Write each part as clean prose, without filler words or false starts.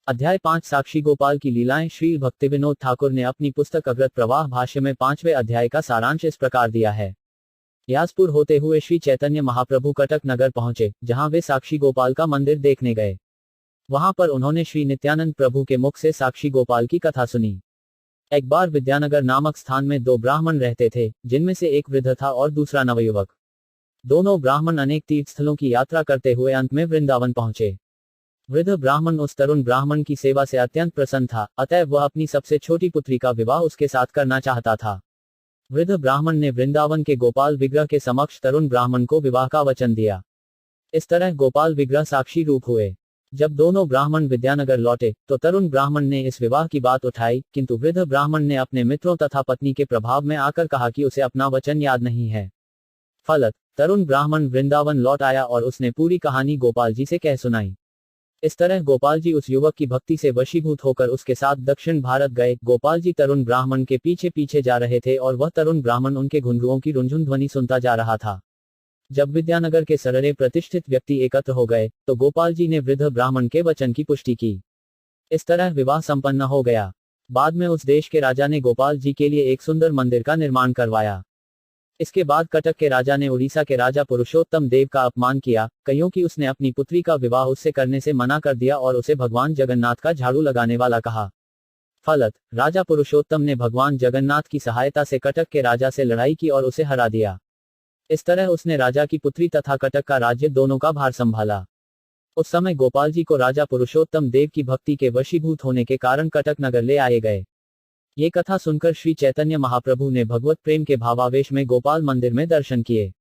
अध्याय 5 साक्षी गोपाल की लीलाएं। श्री भक्तिविनोद ठाकुर ने अपनी पुस्तक अग्रत प्रवाह भाष्य में 5वें अध्याय का सारांश इस प्रकार दिया है। यासपुर होते हुए श्री चैतन्य महाप्रभु कटक नगर पहुंचे, जहां वे साक्षी गोपाल का मंदिर देखने गए। वहां पर उन्होंने श्री नित्यानंद प्रभु के मुख से साक्षी गोपाल की कथा सुनी। एक बार विद्यानगर नामक स्थान में दो ब्राह्मण रहते थे, जिनमें से एक वृद्ध था और दूसरा नवयुवक। दोनों ब्राह्मण अनेक तीर्थस्थलों की यात्रा करते हुए अंत में वृंदावन पहुंचे। वृद्ध ब्राह्मण उस तरुण ब्राह्मण की सेवा से अत्यंत प्रसन्न था, अतः वह अपनी सबसे छोटी पुत्री का विवाह उसके साथ करना चाहता था। वृद्ध ब्राह्मण ने वृंदावन के गोपाल विग्रह के समक्ष तरुण ब्राह्मण को विवाह का वचन दिया। इस तरह गोपाल विग्रह साक्षी रूप हुए। जब दोनों ब्राह्मण विद्यानगर लौटे तो तरुण ब्राह्मण ने इस विवाह की बात उठाई, किंतु वृद्ध ब्राह्मण ने अपने मित्रों तथा पत्नी के प्रभाव में आकर कहा कि उसे अपना वचन याद नहीं है। फलत तरुण ब्राह्मण वृंदावन लौट आया और उसने पूरी कहानी गोपाल जी से कह सुनाई। इस तरह गोपाल जी उस युवक की भक्ति से वशीभूत होकर उसके साथ दक्षिण भारत गए। गोपाल जी तरुण ब्राह्मण के पीछे पीछे जा रहे थे और वह तरुण ब्राह्मण उनके घुंघरुओं की रुंझुन ध्वनि सुनता जा रहा था। जब विद्यानगर के सररे प्रतिष्ठित व्यक्ति एकत्र हो गए तो गोपाल जी ने वृद्ध ब्राह्मण के वचन की पुष्टि की। इस तरह विवाह संपन्न हो गया। बाद में उस देश के राजा ने गोपाल जी के लिए एक सुंदर मंदिर का निर्माण करवाया। इसके बाद कटक के राजा ने उड़ीसा के राजा पुरुषोत्तम देव का अपमान किया, कहियों कि उसने अपनी पुत्री का विवाह उससे करने से मना कर दिया और उसे भगवान जगन्नाथ का झाड़ू लगाने वाला कहा। फलत राजा पुरुषोत्तम ने भगवान जगन्नाथ की सहायता से कटक के राजा से लड़ाई की और उसे हरा दिया। इस तरह उसने राजा की पुत्री तथा कटक का राज्य दोनों का भार संभाला। उस समय गोपाल जी को राजा पुरुषोत्तम देव की भक्ति के वशीभूत होने के कारण कटक नगर ले आए गए। ये कथा सुनकर श्री चैतन्य महाप्रभु ने भगवत प्रेम के भावावेश में गोपाल मंदिर में दर्शन किए।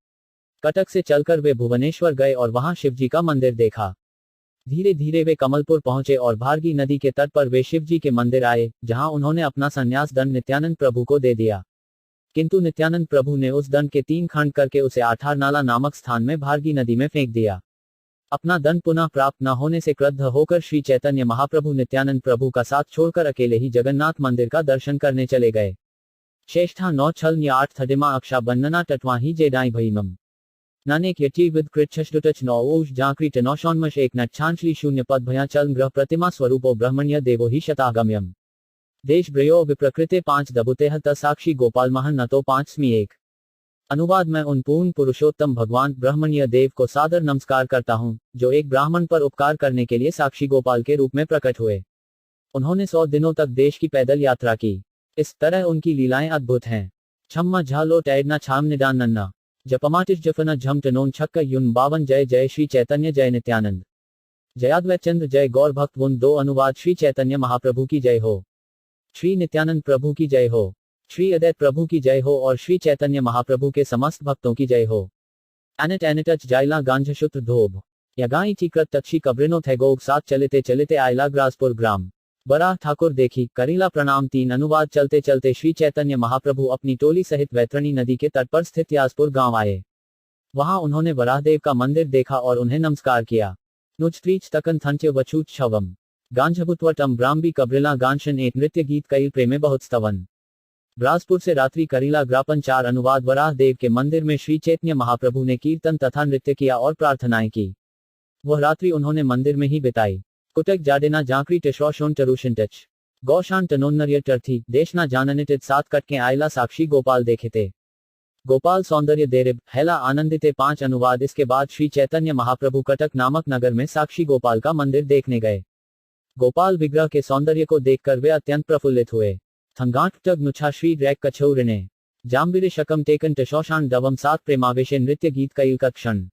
कटक से चलकर वे भुवनेश्वर गए और वहां शिवजी का मंदिर देखा। धीरे धीरे वे कमलपुर पहुंचे और भारगी नदी के तट पर वे शिवजी के मंदिर आए, जहां उन्होंने अपना संन्यास दंड नित्यानंद प्रभु को दे दिया। किंतु नित्यानंद प्रभु ने उस दंड के 3 खंड करके उसे आठारनाला नामक स्थान में भारगी नदी में फेंक दिया। अपना दंड पुनः प्राप्त न होने से क्रुद्ध होकर श्री चैतन्य महाप्रभु नित्यानंद प्रभु का साथ छोड़कर अकेले ही जगन्नाथ मंदिर का दर्शन करने चले गए। श्रेष्ठा 9 छल 8 थडिमा अक्षा बन्नना टटवा ही जेडाई भईमम नानेक यटी विद कृच्छुटच 9 ओष जांक्री टनौशोन्मश एक नच्छांचली 0 पद भया चल ग्रह प्रतिमा स्वरूपो ब्रह्मण्य देवो ही शतागम्यम देश ब्रयो विप्रकृते 5 दबुतेह त साक्षी गोपाल महन नतो 5 अनुवाद में उन पूर्ण पुरुषोत्तम भगवान ब्रह्मण्य देव को सादर नमस्कार करता हूँ, जो एक ब्राह्मण पर उपकार करने के लिए साक्षी गोपाल के रूप में प्रकट हुए। उन्होंने 100 दिनों तक देश की पैदल यात्रा की। इस तरह उनकी लीलाएं अद्भुत हैं। छम्मा झालो टैडना छाम निदान नन्ना जपमाटिश जफना झम टनोन छक्क युन 52 जय जय श्री चैतन्य जय नित्यानंद जयाद्वैत चंद्र जय गौर भक्त उन 2 अनुवाद श्री चैतन्य महाप्रभु की जय हो, श्री नित्यानंद प्रभु की जय हो, श्री अद्वैत प्रभु की जय हो और श्री चैतन्य महाप्रभु के समस्त भक्तों की जय हो। एनेट एनेटच जाइला गांज शुत्र धोब यगाई चीकृत तक्षी कब्रिनो थैगोग साथ चलते चलते आयला ग्रासपुर ग्राम बराह ठाकुर देखी करीला प्रणाम 3 अनुवाद चलते चलते श्री चैतन्य महाप्रभु अपनी टोली सहित वैतरणी नदी के तट पर स्थित यासपुर गांव आए। वहां उन्होंने वराहदेव का मंदिर देखा और उन्हें नमस्कार किया। नुच तकन थंचे वछूत छवम गांझभुतवटम ब्राह्मी कब्रिला गांशन एक नृत्य गीत कई प्रेमे बहुत स्तवन। ग्रासपुर से रात्रि करीला ग्रापन 4 अनुवाद वराह देव के मंदिर में श्री चैतन्य महाप्रभु ने कीर्तन तथा नृत्य किया और प्रार्थनाएं की। वह रात्रि उन्होंने मंदिर में ही बिताई। कुटक जाडेना जांकरी टेशोशोन टरूशन टच गौशान टनोन्नरिय टर्थी देशना जाननिटित 7 कट के आयला साक्षी गोपाल देखे थे। गोपाल सौंदर्य देरिब हैला आनंदिते 5 अनुवाद। इसके बाद श्री चैतन्य महाप्रभु कटक नामक नगर में साक्षी गोपाल का मंदिर देखने गए। गोपाल विग्रह के सौंदर्य को देखकर वे अत्यंत प्रफुल्लित हुए। थंगाट टग नुछा श्री रैक कछौरिने जाम्बिरे शकम टेकन टशोशान डवम 7 प्रेमावेशे नृत्य गीत कईल का क्षण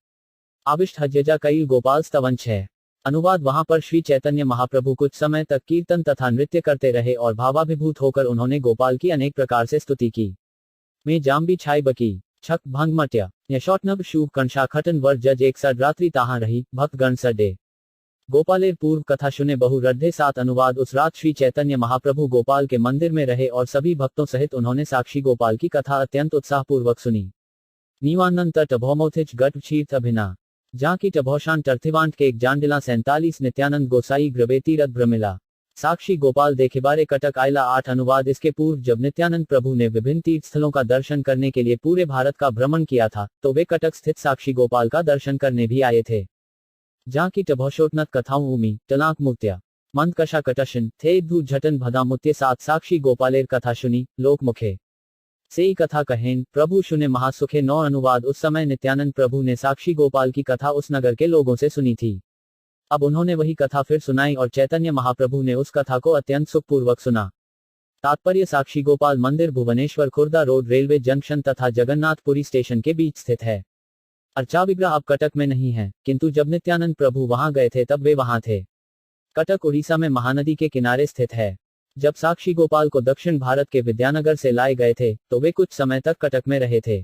आविष्ट हज्जजा कईल गोपाल स्तवन 6 अनुवाद। वहां पर श्री चैतन्य महाप्रभु कुछ समय तक कीर्तन तथा नृत्य करते रहे और भावाभिभूत होकर उन्होंने गोपाल की अनेक प्रकार से स्तुति की। में जाम्बी छाई बकी छक भंग मट्या यशोटनब शुभ कंशा खटन वर जज एक सड रात्रि ताहां रही भक्त गण सडे गोपालेर पूर्व कथा सुने बहु रड्ढे 7 अनुवाद। उस रात श्री चैतन्य महाप्रभु गोपाल के मंदिर में रहे और सभी भक्तों सहित उन्होंने साक्षी गोपाल की कथा अत्यंत उत्साहपूर्वक सुनी। नीवानंद टभौमोथिच गट क्षीर्थ अभिना जाकी टभौशान टर्थिवांट के एक जांडिला 47 नित्यानंद गोसाई ग्रवेतीरथ भ्रमिला साक्षी गोपाल देखेबारे कटक आयला 8 अनुवाद। इसके पूर्व जब नित्यानंद प्रभु ने विभिन्न तीर्थ स्थलों का दर्शन करने के लिए पूरे भारत का भ्रमण किया था, तो वे कटक स्थित साक्षी गोपाल का दर्शन करने भी आए थे। जहाँ की टभौशोटनत कथाओं उमी टलाक मूर्त्या मंदकशा कटशन थे धू झटन भदामुत्य सात साक्षी गोपालेर कथा शुनी लोकमुखे सेई कथा कहेन प्रभु शुने महासुखे। 9 अनुवाद। उस समय नित्यानंद प्रभु ने साक्षी गोपाल की कथा उस नगर के लोगों से सुनी थी। अब उन्होंने वही कथा फिर सुनाई और चैतन्य महाप्रभु ने उस कथा को अत्यंत सुखपूर्वक सुना। तात्पर्य साक्षी गोपाल मंदिर Bhubaneswar Khurda road railway junction तथा जगन्नाथपुरी स्टेशन के बीच स्थित है। अर्चा विग्रह अब कटक में नहीं है, किंतु जब नित्यानंद प्रभु वहां गए थे तब वे वहां थे। कटक उड़ीसा में महानदी के किनारे स्थित है। जब साक्षी गोपाल को दक्षिण भारत के विद्यानगर से लाए गए थे तो वे कुछ समय तक कटक में रहे थे।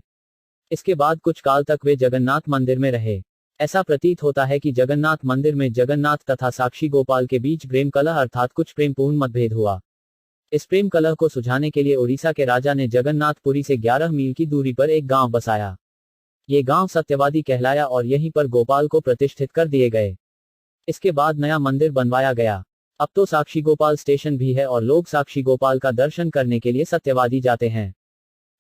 इसके बाद कुछ काल तक वे जगन्नाथ मंदिर में रहे। ऐसा प्रतीत होता है कि जगन्नाथ मंदिर में जगन्नाथ तथा साक्षी गोपाल के बीच प्रेम कलह अर्थात कुछ प्रेमपूर्ण मतभेद हुआ। इस प्रेम कलह को सुझाने के लिए उड़ीसा के राजा ने जगन्नाथपुरी से 11 मील की दूरी पर एक गांव बसाया। ये गांव सत्यवादी कहलाया और यहीं पर गोपाल को प्रतिष्ठित कर दिए गए। इसके बाद नया मंदिर बनवाया गया। अब तो साक्षी गोपाल स्टेशन भी है और लोग साक्षी गोपाल का दर्शन करने के लिए सत्यवादी जाते हैं।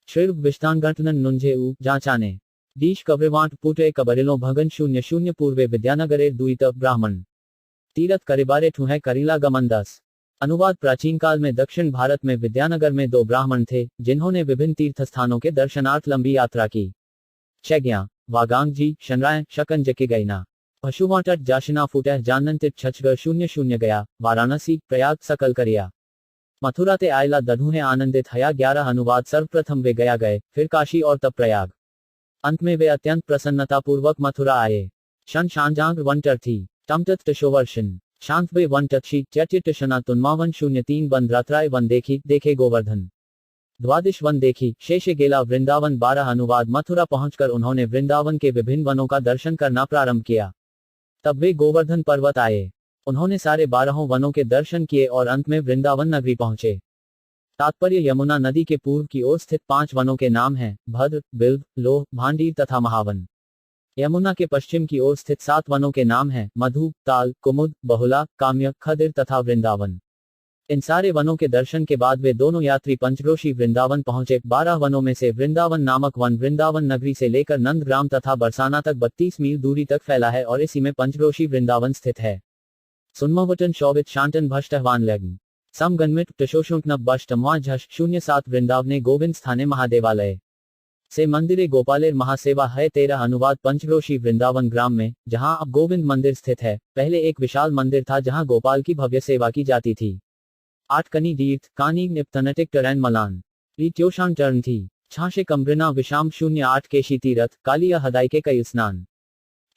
श्री विष्टांगठनन नुंझे जांचाने डीश कब्रेवांट पुटे कबरेलो भगन 00 पूर्वे विद्यानगरे दुईत ब्राह्मण तीरथ करिबारे ठुहे करीला गमन 10। अनुवाद। प्राचीन काल में दक्षिण भारत में विद्यानगर में 2 ब्राह्मण थे जिन्होंने विभिन्न तीर्थ स्थानों के दर्शनार्थ लंबी यात्रा की। चैग्या वागांग जी शनराय शकन जके गईना पशुवाटट जाशिना फुटह जानंतित छछगर 00 गया वाराणसी प्रयाग सकल करिया मथुरा ते आयला दधुहे आनंदित हया 11 अनुवाद। सर्वप्रथम वे गया गए, फिर काशी और तब प्रयाग। अंत में वे अत्यंत प्रसन्नतापूर्वक मथुरा आए। शन शांजांग वंटर थी टमटत टशोवर्शन शांत वे वन टक्षी चट्यटशना तुन्मावन 03 बंद रात्राय वन देखी देखे गोवर्धन द्वादश वन देखी शेषे गेला वृंदावन 12 अनुवाद। मथुरा पहुंचकर उन्होंने वृंदावन के विभिन्न वनों का दर्शन करना प्रारंभ किया। तब वे गोवर्धन पर्वत आए। उन्होंने सारे 12 वनों के दर्शन किए और अंत में वृंदावन नगरी पहुंचे। तात्पर्य यमुना नदी के पूर्व की ओर स्थित 5 वनों के नाम हैं भद्र, बिल्व, लोह, भांडीर तथा महावन। यमुना के पश्चिम की ओर स्थित 7 वनों के नाम हैं मधु, ताल, कुमुद, बहुला, काम्य, खदिर तथा वृंदावन। इन सारे वनों के दर्शन के बाद वे दोनों यात्री पंचक्रोशी वृंदावन पहुंचे। 12 वनों में से वृंदावन नामक वन वृंदावन नगरी से लेकर नंदग्राम तथा बरसाना तक 32 मील दूरी तक फैला है और इसी में पंचक्रोशी वृंदावन स्थित है। सुन्मवटन शौवित शांतन भष्टहवान लगन समगन्मित टशोशुंकनब बष्टमवा झष 07 वृंदावने गोविंद स्थाने महादेवालय से मंदिरे गोपालेर महासेवा है 13 अनुवाद। पंचक्रोशी वृंदावन ग्राम में जहां अब गोविंद मंदिर स्थित है, पहले एक विशाल मंदिर था जहां गोपाल की भव्य सेवा की जाती थी। 8 कनी दीर्थ कानी निप्तनटिक टरैन मलान रीत्योशान टर्न थी छाशे कम्ब्रिना विशाम 08 केशी तीरथ कालिया हदाई के कई स्नान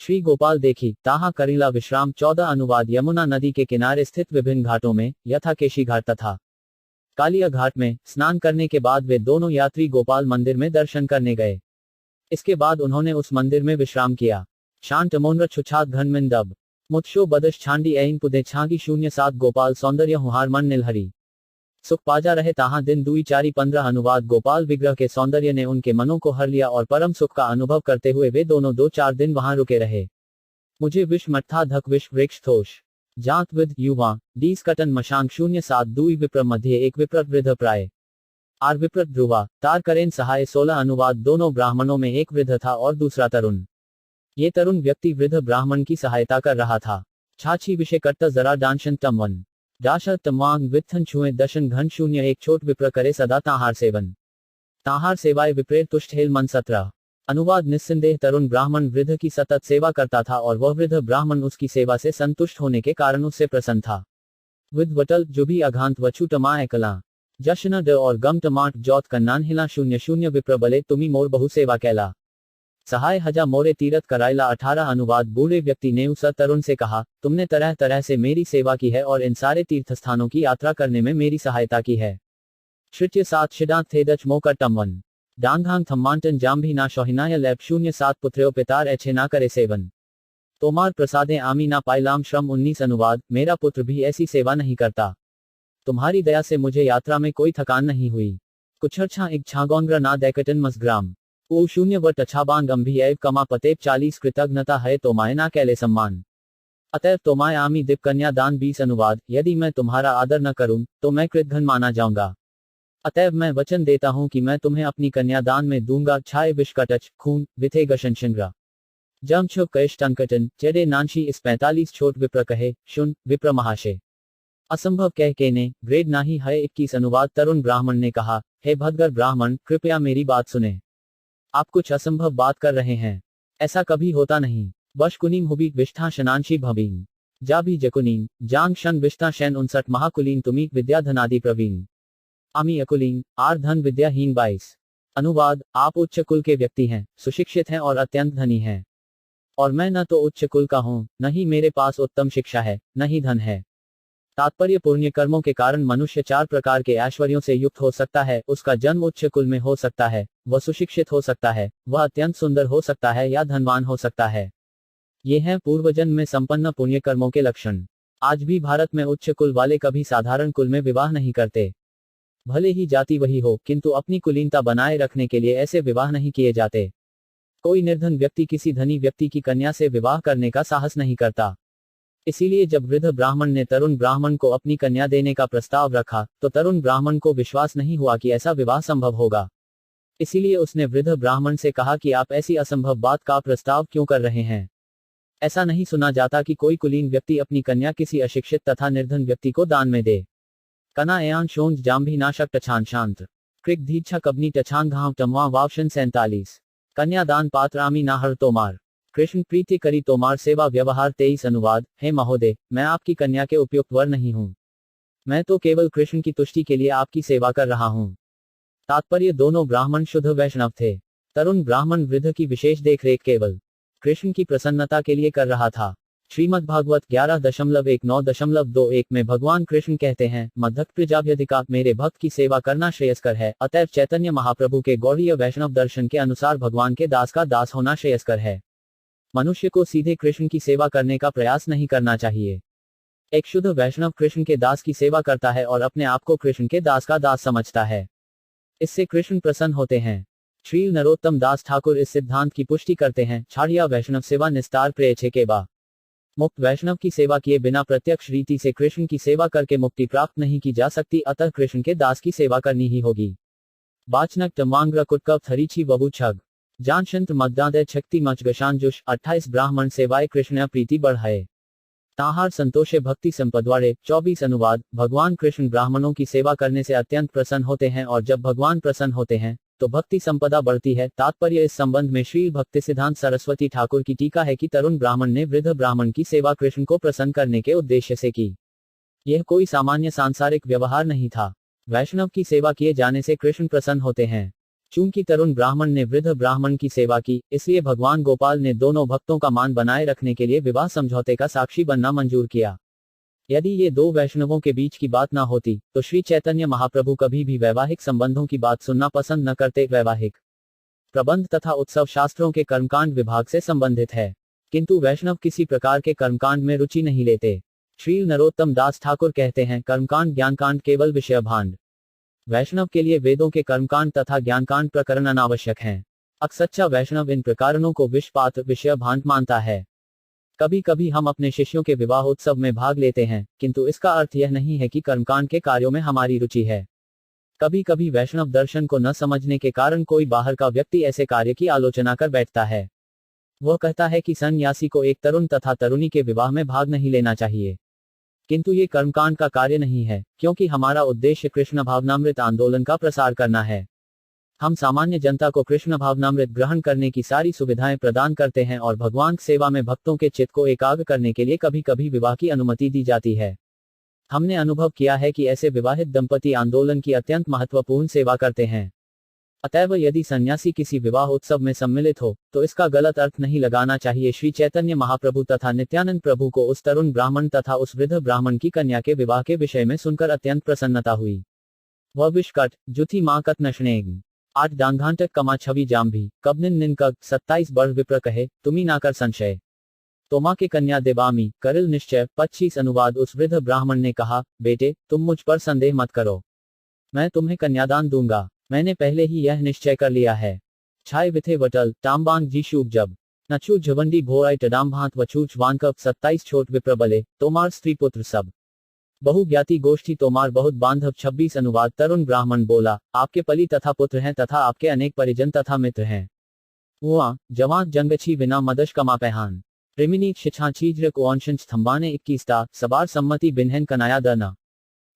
श्री गोपाल देखी ताहा करीला विश्राम 14 अनुवाद। यमुना नदी के किनारे स्थित विभिन्न घाटों में यथा केशी घाट तथा कालिया घाट में स्नान करने के बाद वे दोनों यात्री गोपाल मंदिर में दर्शन करने गए। इसके बाद उन्होंने उस मंदिर में विश्राम किया। शांत मोनर छुछात घन दब मुत्शो बदश छांडी ऐन पुदे छागी 07 गोपाल सौंदर्य हुहार मन नीलहरी सुख पाजा रहे ताहा दिन दुई चारी 15 अनुवाद। गोपाल विग्रह के सौंदर्य ने उनके मनों को हर लिया और परम सुख का अनुभव करते हुए वे दोनों 2-4 दिन वहां रुके रहे। मुझे विष मट्था धक विष वृक्ष थोष जात विद युवा डीस कटन मशांक 07 दुई विप्र मध्य एक विप्र वृद्ध प्राय आर विप्र ध्रुवा तार करेन सहाय 16 अनुवाद। दोनों ब्राह्मणों में एक वृद्ध था और दूसरा तरुण। ये तरुण व्यक्ति वृद्ध ब्राह्मण की सहायता कर रहा था। छाछी विषय करता जरा डांशन तमवन डाशर तमवांग वित्थन छुए दशन घन 01 छोट विप्र करे सदा ताहार सेवन ताहार सेवाय विप्रेर तुष्ट हेल मन 17 अनुवाद। निस्संदेह तरुण ब्राह्मण वृद्ध की सतत सेवा करता था और वह वृद्ध ब्राह्मण उसकी सेवा से संतुष्ट होने के कारण उससे प्रसन्न था। विद वटल जो भी अघांत वछू टमा एकला जशन ड और गम टमाट जौत कन्नान हिला 00 विप्र बले तुमी मोर बहु सेवा कैला सहाय हजा मोरे तीरथ कराइला 18 अनुवाद। बूढ़े व्यक्ति ने उस तरुण से कहा, तुमने तरह तरह से मेरी सेवा की है और इन सारे तीर्थ स्थानों की यात्रा करने में मेरी सहायता की है। श्रित्य 7 शिडांत थेदच मोकर टमवन डांघांग थम्मांटन जाम्भी ना शोहिनाय लैब 07 पुत्र्यो पितार एछे ना करे सेवन तोमार प्रसादे आमी ना पाइलाम श्रम 19 अनुवाद। मेरा पुत्र भी ऐसी सेवा नहीं करता। तुम्हारी दया से मुझे यात्रा में कोई थकान नहीं हुई। कुछरछा एक छागोंग्र ना दैकटन मसग्राम ओ 0 व टछाबांग अंभी एव कमा पतेप 40 कृतज्ञता है तोमाय ना कैले सम्मान अतएव तोमाय आमी दिप कन्या दान 20 अनुवाद। यदि मैं तुम्हारा आदर न करूं तो मैं कृतघ्न माना जाऊंगा। अतएव मैं वचन देता हूं कि मैं तुम्हें अपनी कन्यादान में दूंगा। छाए विष्कटच खून विथे गशनशंग्रा जम छुप कैश टंकटन चेडे नानशी इस 45 छोट विप्र कहे शुन विप्र महाशय असंभव कह के ने ग्रेड नाही है 21 अनुवाद तरुण ब्राह्मण ने कहा, हे भदगर ब्राह्मण, कृपया मेरी बात सुने। आप कुछ असंभव बात कर रहे हैं। ऐसा कभी होता नहीं। बशकुनीम हुबी विष्ठा शनांशी भवीन जा भी जकुनीन जांग शन विष्ठा शैन 59 महाकुलीन तुमी विद्या धनादि प्रवीण आमी अकुलीन आर धन विद्याहीन 22। अनुवाद, आप उच्च कुल के व्यक्ति हैं, सुशिक्षित हैं और अत्यंत धनी हैं। और मैं न तो उच्च कुल का हूं, न ही मेरे पास उत्तम शिक्षा है, न ही धन है। तात्पर्य, पुण्य कर्मों के कारण मनुष्य 4 प्रकार के ऐश्वर्यों से युक्त हो सकता है। उसका जन्म उच्च कुल में हो सकता है, वह सुशिक्षित हो सकता है, वह अत्यंत सुंदर हो सकता है या धनवान हो सकता है। ये हैं पूर्वजन्म में संपन्न पुण्य कर्मों के लक्षण। आज भी भारत में उच्च कुल वाले कभी साधारण कुल में विवाह नहीं करते। भले ही जाति वही हो, किंतु अपनी कुलीनता बनाए रखने के लिए ऐसे विवाह नहीं किए जाते। कोई निर्धन व्यक्ति किसी धनी व्यक्ति की कन्या से विवाह करने का साहस नहीं करता। इसीलिए जब वृद्ध ब्राह्मण ने तरुण ब्राह्मण को अपनी कन्या देने का प्रस्ताव रखा, तो तरुण ब्राह्मण को विश्वास नहीं हुआ कि ऐसा विवाह संभव होगा। इसीलिए उसने वृद्ध ब्राह्मण से कहा कि आप ऐसी असंभव बात का प्रस्ताव क्यों कर रहे हैं। ऐसा नहीं सुना जाता कि कोई कुलीन व्यक्ति अपनी कन्या किसी अशिक्षित तथा निर्धन व्यक्ति को दान में दे। कना एयान शोंज जाम्भी नाशक टछान शांत क्रिक धीच्छा कबनी टछान घाव टमवा वावशन 47। कन्यादान पात्र आमी नाहर तोमार कृष्ण प्रीति करी तोमार सेवा व्यवहार 23। अनुवाद, हे महोदय, मैं आपकी कन्या के उपयुक्त वर नहीं हूं। मैं तो केवल कृष्ण की तुष्टि के लिए आपकी सेवा कर रहा हूं। तात्पर्य, दोनों ब्राह्मण शुद्ध वैष्णव थे। तरुण ब्राह्मण वृद्ध की विशेष देखरेख केवल कृष्ण की प्रसन्नता के लिए कर रहा था। श्रीमद् भागवत 11.19.21 में भगवान कृष्ण कहते हैं, मद्धक प्रजाभ्यधिका, मेरे भक्त की सेवा करना श्रेयस्कर है। अतएव चैतन्य महाप्रभु के गौड़ीय वैष्णव दर्शन के अनुसार भगवान के दास का दास होना श्रेयस्कर है। मनुष्य को सीधे कृष्ण की सेवा करने का प्रयास नहीं करना चाहिए। एक शुद्ध वैष्णव कृष्ण के दास की सेवा करता है और अपने आप को कृष्ण के दास का दास समझता है। इससे कृष्ण प्रसन्न होते हैं। श्री नरोत्तम दास ठाकुर इस सिद्धांत की पुष्टि करते हैं। छाड़िया वैष्णव सेवा निस्तार प्रेछे के बा। मुक्त वैष्णव की सेवा किए बिना प्रत्यक्ष रीति से कृष्ण की सेवा करके मुक्ति प्राप्त नहीं की जा सकती, अतः कृष्ण के दास की सेवा करनी ही होगी। बाचनक टमांग्र कुटकव थरीची वबू छग जानशंत्र मद्दादय शक्ति मचगशांजुष 28। ब्राह्मण सेवाए कृष्ण प्रीति बढ़ाए ताहार संतोषे भक्ति संपदवाड़े 24। अनुवाद, भगवान कृष्ण ब्राह्मणों की सेवा करने से अत्यंत प्रसन्न होते हैं और जब भगवान प्रसन्न होते हैं तो भक्ति संपदा बढ़ती है। तात्पर्य, इस संबंध में श्री भक्ति सिद्धांत सरस्वती ठाकुर की टीका है कि तरुण ब्राह्मण ने वृद्ध ब्राह्मण की सेवा कृष्ण को प्रसन्न करने के उद्देश्य से की। यह कोई सामान्य सांसारिक व्यवहार नहीं था। वैष्णव की सेवा किए जाने से कृष्ण प्रसन्न होते हैं। चूंकि तरुण ब्राह्मण ने वृद्ध ब्राह्मण की सेवा की, इसलिए भगवान गोपाल ने दोनों भक्तों का मान बनाए रखने के लिए विवाह समझौते का साक्षी बनना मंजूर किया। यदि ये दो वैष्णवों के बीच की बात ना होती, तो श्री चैतन्य महाप्रभु कभी भी वैवाहिक संबंधों की बात सुनना पसंद न करते। वैवाहिक प्रबंध तथा उत्सव शास्त्रों के कर्मकांड विभाग से संबंधित है, किंतु वैष्णव किसी प्रकार के कर्मकांड में रुचि नहीं लेते। श्री नरोत्तम दास ठाकुर कहते हैं, कर्मकांड ज्ञानकांड केवल विषय भांड। वैष्णव के लिए वेदों के कर्मकांड तथा ज्ञानकांड प्रकरण अनावश्यक हैं। अक्सच्चा वैष्णव इन प्रकरणों को विषपात्र विषय भांड मानता है। कभी कभी हम अपने शिष्यों के विवाह उत्सव में भाग लेते हैं, किंतु इसका अर्थ यह नहीं है कि कर्मकांड के कार्यों में हमारी रुचि है। कभी कभी वैष्णव दर्शन को न समझने के कारण कोई बाहर का व्यक्ति ऐसे कार्य की आलोचना कर बैठता है। वह कहता है कि सन्यासी को एक तरुण तथा तरुणी के विवाह में भाग नहीं लेना चाहिए, किंतु ये कर्मकांड का कार्य नहीं है, क्योंकि हमारा उद्देश्य कृष्ण भावनामृत आंदोलन का प्रसार करना है। हम सामान्य जनता को कृष्ण भावनामृत ग्रहण करने की सारी सुविधाएं प्रदान करते हैं और भगवान सेवा में भक्तों के चित्त को एकाग्र करने के लिए कभी कभी विवाह की अनुमति दी जाती है। हमने अनुभव किया है कि ऐसे विवाहित दंपति आंदोलन की अत्यंत महत्वपूर्ण सेवा करते हैं। अतएव यदि सन्यासी किसी विवाह उत्सव में सम्मिलित हो, तो इसका गलत अर्थ नहीं लगाना चाहिए। श्री चैतन्य महाप्रभु तथा नित्यानंद प्रभु को उस तरुण ब्राह्मण तथा उस वृद्ध ब्राह्मण की कन्या के विवाह के विषय में सुनकर अत्यंत प्रसन्नता हुई। वह विष्कट जुथी मां कत नशनेग 8 डांघांटक कमा छवि जाम्भी कबनिन निनकग 27 बढ़ विप्र कहे तुमी ना कर संशय तोमा के कन्या देवामी करिल निश्चय 25। अनुवाद, उस वृद्ध ब्राह्मण ने कहा, बेटे, तुम मुझ पर संदेह मत करो, मैं तुम्हें कन्यादान दूंगा। मैंने पहले ही यह निश्चय कर लिया है। छाय विथे वटल टाम्बांग जी शूब जब नचू झवंडी भोराई टडाम भांत वचूच वानकप 27 छोट विप्र बले तोमार स्त्री पुत्र सब बहु ज्ञाति गोष्ठी तोमार बहुत बांधव 26। अनुवाद, तरुण ब्राह्मण बोला, आपके पति तथा पुत्र हैं तथा आपके अनेक परिजन तथा मित्र हैं। हुआ जवान जंगछी बिना मदश कमा पहन रिमिनी शिछाचीज्र कोअंशन स्तंभाने 21 सबार सम्मति बिन्हन कनाया दना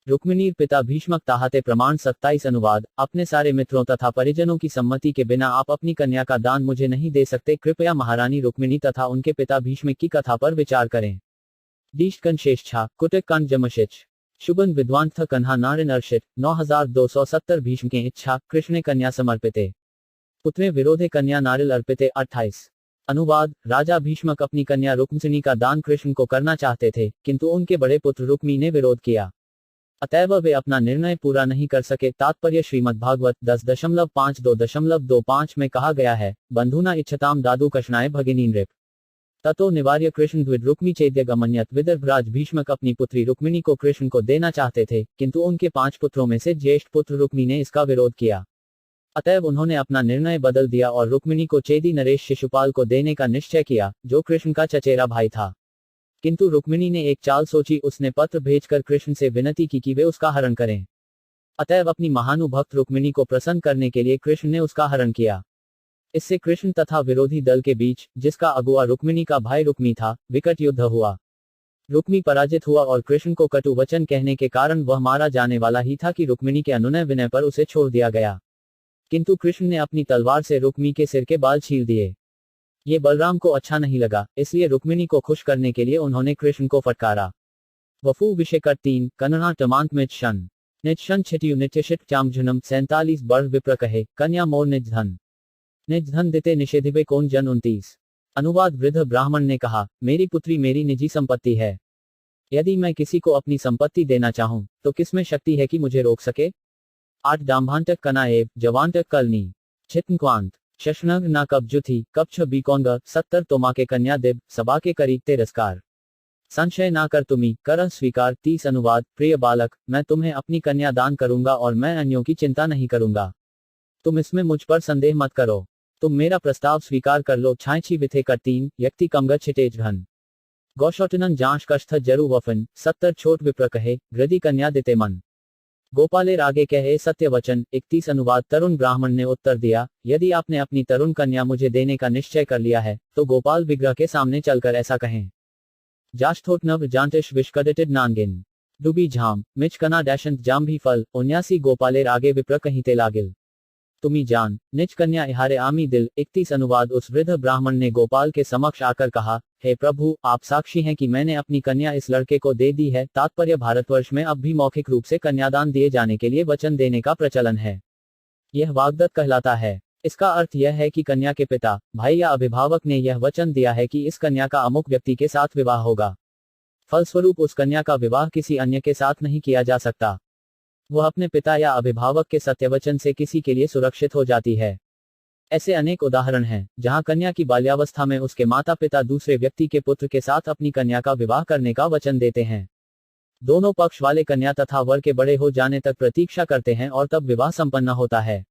रुक्मिणीर पिता भीष्मक ताहते प्रमाण 27 अनुवाद। अपने सारे मित्रों तथा परिजनों की सम्मति के बिना आप अपनी कन्या का दान मुझे नहीं दे सकते। कृपया महारानी रुक्मिणी तथा उनके पिता भीष्म की कथा पर विचार करें। दीशकन शेषछा कुटक कांड जमशिच शुभन विद्वांथ कन्हा नारिन अर्षित 9270 भीष्म के इच्छा कृष्ण कन्या समर्पिते पुत्रे विरोधे कन्या नारिल अर्पिते 28 अनुवाद। राजा भीष्मक अपनी कन्या रुक्मिणी का दान कृष्ण को करना चाहते थे, किंतु उनके बड़े पुत्र रुक्मी ने विरोध किया, अतएव वे अपना निर्णय पूरा नहीं कर सके। तात्पर्य श्रीमद्भागवत 10.52.25 में कहा गया है, बंधुना इच्छताम दादु कष्णाय भगिनी नृप ततो निवार्य कृष्ण द्विड रुक्मी चेद्य गमन्यत। विदर्भराज भीष्मक अपनी पुत्री रुक्मिणी को कृष्ण को देना चाहते थे, किंतु उनके 5 पुत्रों में से ज्येष्ठ पुत्र रुक्मी ने इसका विरोध किया, अतएव उन्होंने अपना निर्णय बदल दिया और रुक्मिणी को चेदी नरेश शिशुपाल को देने का निश्चय किया, जो कृष्ण का चचेरा भाई था। किंतु रुक्मिणी ने एक चाल सोची, उसने पत्र भेजकर कृष्ण से विनती की कि वे उसका हरण करें। अतएव अपनी महानुभक्त रुक्मिणी को प्रसन्न करने के लिए कृष्ण ने उसका हरण किया। इससे कृष्ण तथा विरोधी दल के बीच, जिसका अगुआ रुक्मिणी का भाई रुक्मी था, विकट युद्ध हुआ। रुक्मी पराजित हुआ और कृष्ण को कटु वचन कहने के कारण वह मारा जाने वाला ही था कि रुक्मिणी के अनुनय विनय पर उसे छोड़ दिया गया। किंतु कृष्ण ने अपनी तलवार से रुक्मी के सिर के बाल छील दिए। ये बलराम को अच्छा नहीं लगा, इसलिए रुक्मिणी को खुश करने के लिए उन्होंने कृष्ण को फटकारा। वफू विषय कर 3 कन्ना टमांत में शन निज शन छिटियु नित्यशिट चामझुनम 47 बढ़ विप्र कहे कन्या मोर निज धन देते निषेधिबे कौन जन 29 अनुवाद। वृद्ध ब्राह्मण ने कहा, मेरी पुत्री मेरी निजी संपत्ति है, यदि मैं किसी को अपनी संपत्ति देना चाहूं तो किसमें शक्ति है कि मुझे रोक सके। 8 डाम्भांटक कनाएव जवांटक कलनी छितनक्वांत शशनग ना कब्जु थी कपछ बीकोंग 70 तोमा के कन्या देव सभा के करीब तिरस्कार संशय ना कर तुम्ही कर स्वीकार 30 अनुवाद। प्रिय बालक, मैं तुम्हें अपनी कन्या दान करूंगा और मैं अन्यों की चिंता नहीं करूंगा, तुम इसमें मुझ पर संदेह मत करो, तुम मेरा प्रस्ताव स्वीकार कर लो। छाइछी विथे कर 3 यक्ति कमग छिटेज घन गौशोटनन जांच कष्ठ जरु वफन 70 छोट विप्र कहे गृदी कन्या देते मन गोपालेर आगे कहे सत्य वचन 31 अनुवाद। तरुण ब्राह्मण ने उत्तर दिया, यदि आपने अपनी तरुण कन्या मुझे देने का निश्चय कर लिया है तो गोपाल विग्रह के सामने चलकर ऐसा कहें। जाष्ठोट नव जांटिश विष्कडिटेड नानगिन डुबी झाम मिचकना डैशंत जाम भी फल 79 गोपालेर आगे विप्र कहीते लागिल तुमी जान निज कन्या इहारे आमी दिल 31 अनुवाद। उस वृद्ध ब्राह्मण ने गोपाल के समक्ष आकर कहा, हे प्रभु, आप साक्षी हैं कि मैंने अपनी कन्या इस लड़के को दे दी है। तात्पर्य भारतवर्ष में अब भी मौखिक रूप से कन्यादान दिए जाने के लिए वचन देने का प्रचलन है। यह वाग्दत्त कहलाता है। इसका अर्थ यह है कि कन्या के पिता, भाई या अभिभावक ने यह वचन दिया है कि इस कन्या का अमुक व्यक्ति के साथ विवाह होगा। फलस्वरूप उस कन्या का विवाह किसी अन्य के साथ नहीं किया जा सकता, वह अपने पिता या अभिभावक के सत्यवचन से किसी के लिए सुरक्षित हो जाती है। ऐसे अनेक उदाहरण हैं जहां कन्या की बाल्यावस्था में उसके माता पिता दूसरे व्यक्ति के पुत्र के साथ अपनी कन्या का विवाह करने का वचन देते हैं। दोनों पक्ष वाले कन्या तथा वर के बड़े हो जाने तक प्रतीक्षा करते हैं और तब विवाह संपन्न होता है।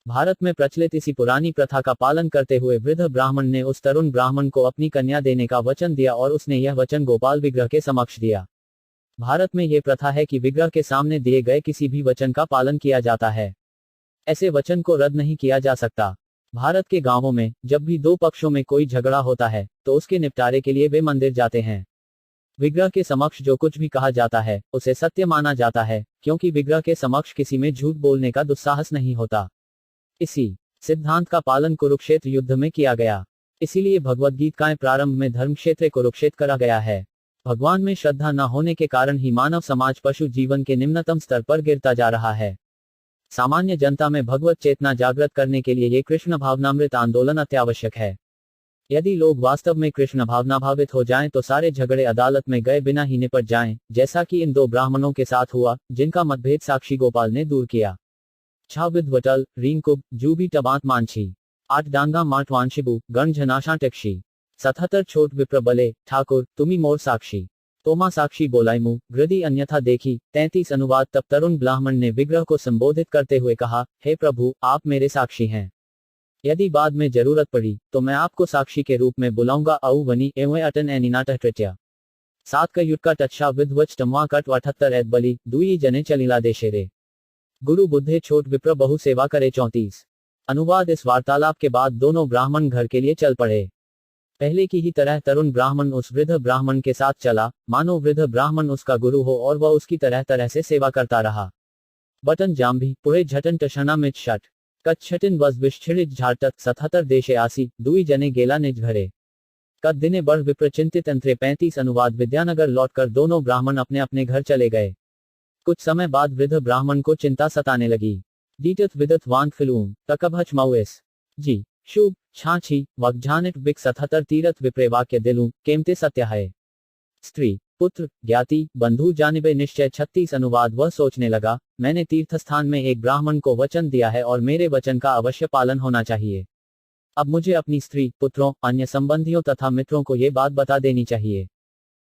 भारत में प्रचलित इसी पुरानी प्रथा का पालन करते हुए वृद्ध ब्राह्मण ने उस तरुण ब्राह्मण को अपनी कन्या देने का वचन दिया और उसने यह वचन गोपाल विग्रह के समक्ष दिया। भारत में यह प्रथा है कि विग्रह के सामने दिए गए किसी भी वचन का पालन किया जाता है, ऐसे वचन को रद्द नहीं किया जा सकता। भारत के गांवों में जब भी दो पक्षों में कोई झगड़ा होता है तो उसके निपटारे के लिए वे मंदिर जाते हैं। विग्रह के समक्ष जो कुछ भी कहा जाता है उसे सत्य माना जाता है, क्योंकि विग्रह के समक्ष किसी में झूठ बोलने का दुस्साहस नहीं होता। इसी सिद्धांत का पालन कुरुक्षेत्र युद्ध में किया गया। इसीलिए भगवद गीता के प्रारंभ में धर्म क्षेत्र कुरुक्षेत्र करा गया है। भगवान में श्रद्धा न होने के कारण ही मानव समाज पशु जीवन के निम्नतम स्तर पर गिरता जा रहा है। सामान्य जनता में भगवत चेतना जागृत करने के लिए ये कृष्ण भावनामृत आंदोलन अत्यावश्यक है। यदि लोग वास्तव में कृष्ण भावनाभावित हो जाएं तो सारे झगड़े अदालत में गए बिना ही निपट जाएं, जैसा कि इन दो ब्राह्मणों के साथ हुआ जिनका मतभेद साक्षी गोपाल ने दूर किया। छाविद वटल रिंकुब जूबी टबांत मानछी 8 डांगा माठ वांशिबू गण झनाशा टेक्शी 77 छोट विप्र बले ठाकुर तुमी मोर साक्षी तोमा साक्षी बोलाइमु गृदी अन्यथा देखी 33 अनुवाद। तब तरुण ब्राह्मण ने विग्रह को संबोधित करते हुए कहा, हे प्रभु, आप मेरे साक्षी हैं। यदि बाद में जरूरत पड़ी तो मैं आपको साक्षी के रूप में बुलाऊंगा। औ वनी एवं अटन एनिनाट ट्रिट्या 7 का युट का टच्छा विध्वच टमवा कट 78 एत बली दुई जने चलिला देशेरे गुरु बुद्धे छोट विप्र बहु सेवा करे 34 अनुवाद। इस वार्तालाप के बाद दोनों ब्राह्मण घर के लिए चल पड़े। पहले की ही तरह तरुण ब्राह्मण उस वृद्ध ब्राह्मण के साथ चला, मानो वृद्ध ब्राह्मण उसका गुरु हो और वह उसकी तरह तरह से सेवा करता रहा। बटन जाम्भी पुढे झटन टशना मिट शट कच्छटिन बस विश्छिड़ित झाटत 77 देशे आसी दुई जने गेला निज घरे। कद दिने बढ़ विप्रचिंतित अंतरे 35 अनुवाद विद्यानगर लौटकर दोनों ब्राह्मण अपने अपने घर चले गए। कुछ समय बाद वृद्ध ब्राह्मण को चिंता सताने लगी। डीटत विदत वांग फिलूम तकभच मऊएस जी शुभ छाछी वगझानिट बिक 77 तीरथ विप्रे वाक्य दिलूं केमते सत्य है। स्त्री पुत्र ज्ञाति बंधु जानिबे निश्चय 36 अनुवाद वह सोचने लगा, मैंने तीर्थस्थान में एक ब्राह्मण को वचन दिया है और मेरे वचन का अवश्य पालन होना चाहिए। अब मुझे अपनी स्त्री पुत्रों अन्य संबंधियों तथा मित्रों को ये बात बता देनी चाहिए।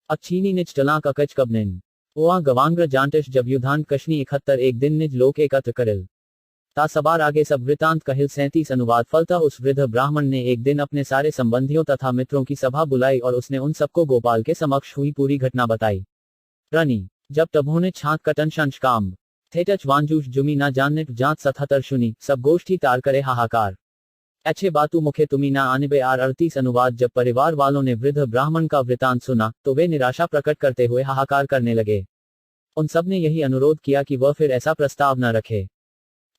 अक्षीनी निज टलाक अकच कबनिन ओआ गवांग्र जानटिश जब युद्धांत कशनी 71 एक दिन निज लोक एकत्र करिल ता सबार आगे सब वृतांत कहिल 37 अनुवाद फलतः उस वृद्ध ब्राह्मण ने एक दिन अपने सारे संबंधियों तथा मित्रों की सभा बुलाई और उसने उन सबको गोपाल के समक्ष हुई पूरी घटना बताई। रनी जब टभोने छात कटन शंश काम थेटच वांजूश जुमी ना जानने जात 77 शुनी सब गोष्ठी तार करे हाहाकार। अच्छे बातू मुखे तुमी ना आनिबे आर 38 अनुवाद जब परिवार वालों ने वृद्ध ब्राह्मण का वृतांत सुना तो वे निराशा प्रकट करते हुए हाहाकार करने लगे। उन सब ने यही अनुरोध किया कि वह फिर ऐसा प्रस्ताव न रखे।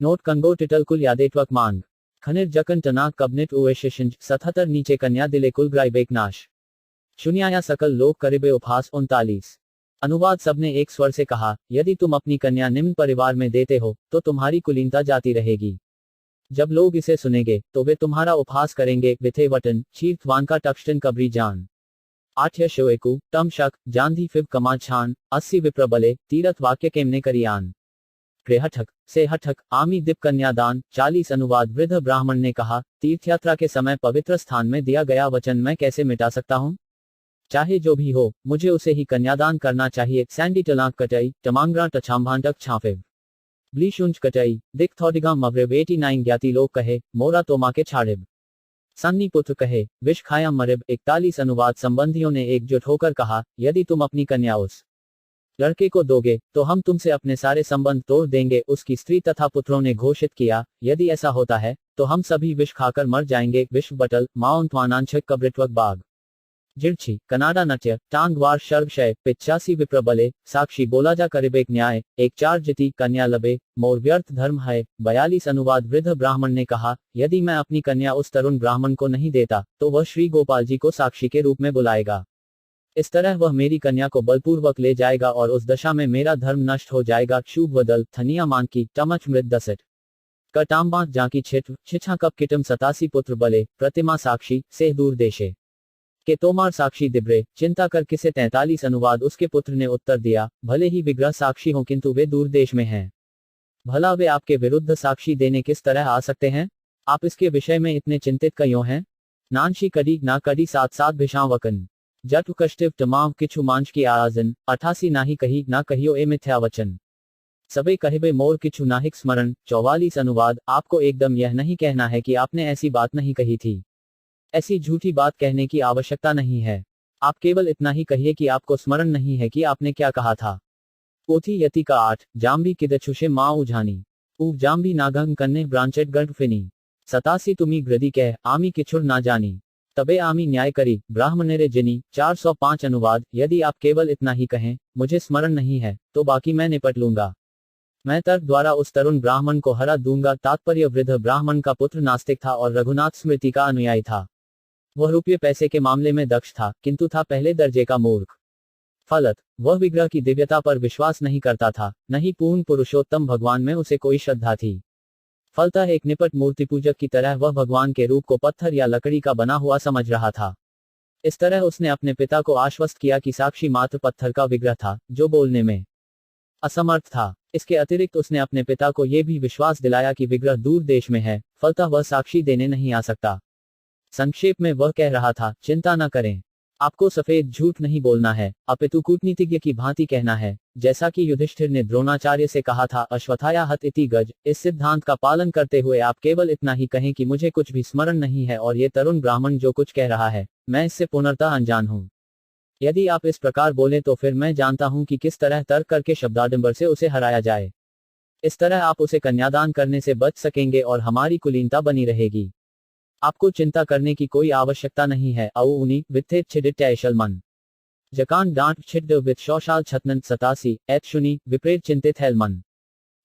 नोट कंगो टिटल कुल यादेत्वक मांग खनिर जकन टनाक कबनिट उवेशिशंज 77 नीचे कन्या दिले कुल ग्राई बेकनाश शून्याया सकल लोक करिबे उपहास 39 अनुवाद सबने एक स्वर से कहा, यदि तुम अपनी कन्या निम्न परिवार में देते हो तो तुम्हारी कुलीनता जाती रहेगी। जब लोग इसे सुनेंगे तो वे तुम्हारा उपहास करेंगे। विथे वटन चीर्थ वानका टक्ष्टन कबरी जान 8 शोएकु टम शक जानधी फिब कमा छान 80 विप्रबले तीरथ वाक्य केमने करियान हठक से हठक आमी दीप कन्यादान 40 अनुवाद वृद्ध ब्राह्मण ने कहा, तीर्थयात्रा के समय पवित्र स्थान में दिया गया वचन मैं कैसे मिटा सकता हूँ? चाहे जो भी हो मुझे उसे ही कन्यादान करना चाहिए। सैंडी टलाक कटई टमांगरा टछाम्भांटक छाफिव ब्लीशुंज कटई दिक थौडिगा मवरेब 89 ज्ञाति लोग कहे मोरा तो माँ के छाड़िब सन्नी पुत्र कहे विष खाया मरिब 41 अनुवाद संबंधियों ने एकजुट होकर कहा, यदि तुम अपनी कन्या उस लड़के को दोगे तो हम तुमसे अपने सारे संबंध तोड़ देंगे। उसकी स्त्री तथा पुत्रों ने घोषित किया, यदि ऐसा होता है तो हम सभी विष खाकर मर जाएंगे। विश्व बटल माउंटवानांछक कब्रित्वक बाग जिड़छी कनाडा नट्य टांगवार शर्वशय 85 विप्रबले साक्षी बोला जा करिबेक न्याय 1-4 जिति कन्या लबे मोर व्यर्थ धर्म है। 42 अनुवाद वृद्ध ब्राह्मण ने कहा, यदि मैं अपनी कन्या उस तरुण ब्राह्मण को नहीं देता तो वह श्री गोपाल जी को साक्षी के रूप में बुलाएगा। इस तरह वह मेरी कन्या को बलपूर्वक ले जाएगा और उस दशा में मेरा धर्म नष्ट हो जाएगा। शुभ बदल थनिया मान की टमच मृत दसट कटाम्बांत जाकी छिट छिछा कप किटम 87 पुत्र बले प्रतिमा साक्षी से दूर देशे के तोमार साक्षी दिब्रे चिंता कर किसे 43 अनुवाद उसके पुत्र ने उत्तर दिया, भले ही विग्रह साक्षी हो किंतु वे दूर देश में हैं। भला वे आपके विरुद्ध साक्षी देने किस तरह आ सकते हैं? आप इसके विषय में इतने चिंतित क्यों हैं? नानशी कडी ना कडी 7-7 भिषावकन जट कष्टिव तमाम किछु मांझ की आजन 88 नाही कही ना कहियो ए मिथ्या वचन सबे कहबे मोर किछु नाहिक स्मरण। 44 अनुवाद आपको एकदम यह नहीं कहना है कि आपने ऐसी बात नहीं कही थी। ऐसी झूठी बात कहने की आवश्यकता नहीं है। आप केवल इतना ही कहिए कि आपको स्मरण नहीं है कि आपने क्या कहा था। पोथी यति का 8 जाम्बी किदछुषे माँ उझानी ऊ जाम्बी नागंग कन्ने ब्रांचेट गढ़ फिनी 87 तुमी ग्रदी कह आमी किछुर ना जानी तबे आमी न्याय करी ब्राह्मणेरे जिनी 405 अनुवाद यदि आप केवल इतना ही कहें मुझे स्मरण नहीं है तो बाकी मैं निपट लूंगा। मैं तर्क द्वारा उस तरुण ब्राह्मण को हरा दूंगा। तात्पर्य वृद्ध ब्राह्मण का पुत्र नास्तिक था और रघुनाथ स्मृति का अनुयायी था। वह रुपये पैसे के मामले में दक्ष था किंतु था पहले दर्जे का मूर्ख। फलत वह विग्रह की दिव्यता पर विश्वास नहीं करता था, नहीं पूर्ण पुरुषोत्तम भगवान में उसे कोई श्रद्धा थी। फलतः एक निपट मूर्ति पूजक की तरह वह भगवान के रूप को पत्थर या लकड़ी का बना हुआ समझ रहा था। इस तरह उसने अपने पिता को आश्वस्त किया कि साक्षी मात्र पत्थर का विग्रह था जो बोलने में असमर्थ था। इसके अतिरिक्त उसने अपने पिता को यह भी विश्वास दिलाया कि विग्रह दूर देश में है, फलतः वह साक्षी देने नहीं आ सकता। संक्षेप में वह कह रहा था, चिंता न करें, आपको सफेद झूठ नहीं बोलना है अपितु कूटनीतिज्ञ की भांति कहना है। जैसा कि युधिष्ठिर ने द्रोणाचार्य से कहा था, अश्वत्थाया हत इति गज। इस सिद्धांत का पालन करते हुए आप केवल इतना ही कहें कि मुझे कुछ भी स्मरण नहीं है और ये तरुण ब्राह्मण जो कुछ कह रहा है मैं इससे पूर्णतः अनजान हूँ। यदि आप इस प्रकार बोले तो फिर मैं जानता हूं कि किस तरह तर्क करके शब्दाडंबर से उसे हराया जाए। इस तरह आप उसे कन्यादान करने से बच सकेंगे और हमारी कुलीनता बनी रहेगी। आपको चिंता करने की कोई आवश्यकता नहीं है। औ उनी वित्थेत छिडित ऐशल मन जकान डांट छिड विथ शौशाल छतनन 87 एत शुनि विपरीत चिंतित हैल मन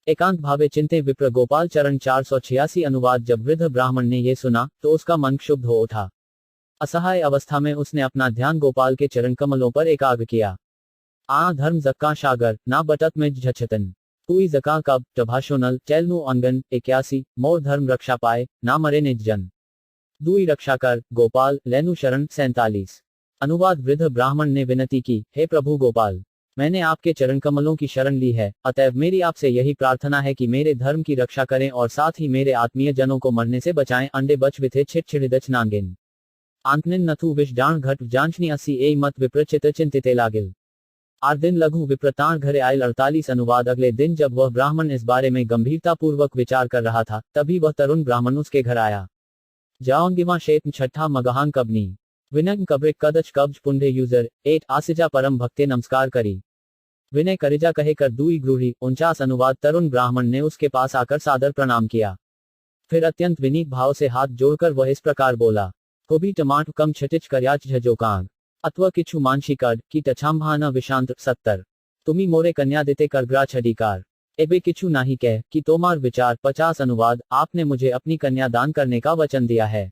एकांत भावे चिंते विप्र गोपाल चरण 486 अनुवाद। जब वृद्ध ब्राह्मण ने यह सुना तो उसका मन क्षुब्ध हो उठा। असहाय अवस्था में उसने अपना ध्यान गोपाल के चरण कमलों पर एकाग्र किया। आ धर्म जक्का शागर ना बटत में झछतन तुई जका कब टभाशोनल टेलनु अंगन 81 मोर धर्म रक्षा पाए ना मरे निज जन दुई रक्षा कर गोपाल लेनु शरण 47 अनुवाद। वृद्ध ब्राह्मण ने विनती की, हे प्रभु गोपाल, मैंने आपके चरण कमलों की शरण ली है, अतएव मेरी आपसे यही प्रार्थना है कि मेरे धर्म की रक्षा करें और साथ ही मेरे आत्मीय जनों को मरने से बचाएं। अंडे बच विथे छिट छिड़िदच नांगिन आंतनिन नथु विष डाण घट जांचनी 80 ए मत विप्रचित चिंतिते लागिल आर दिन लघु विप्रताण घरे आयल 48 अनुवाद। अगले दिन जब वह ब्राह्मण इस बारे में गंभीरता पूर्वक विचार कर रहा था, तभी वह तरुण ब्राह्मण उसके घर आया। जाओंगिमा शेत छठा मगहान कबनी विनय कब्रिक कदच कब्ज पुंडे यूजर 8 आसिजा परम भक्ते नमस्कार करी विनय करिजा कहे कर दुई ग्रूढ़ी 49 अनुवाद। तरुण ब्राह्मण ने उसके पास आकर सादर प्रणाम किया, फिर अत्यंत विनीत भाव से हाथ जोड़कर वह इस प्रकार बोला, कोभी टमाट कम छटिच करयाच झजोकांग अथवा किछु मानशी कड की टछाम्भान विशांत 70 तुमी मोरे कन्या देते करग्रा छडीकार एबे किछु नाही कह कि तोमार विचार 50 अनुवाद। आपने मुझे अपनी कन्या दान करने का वचन दिया है,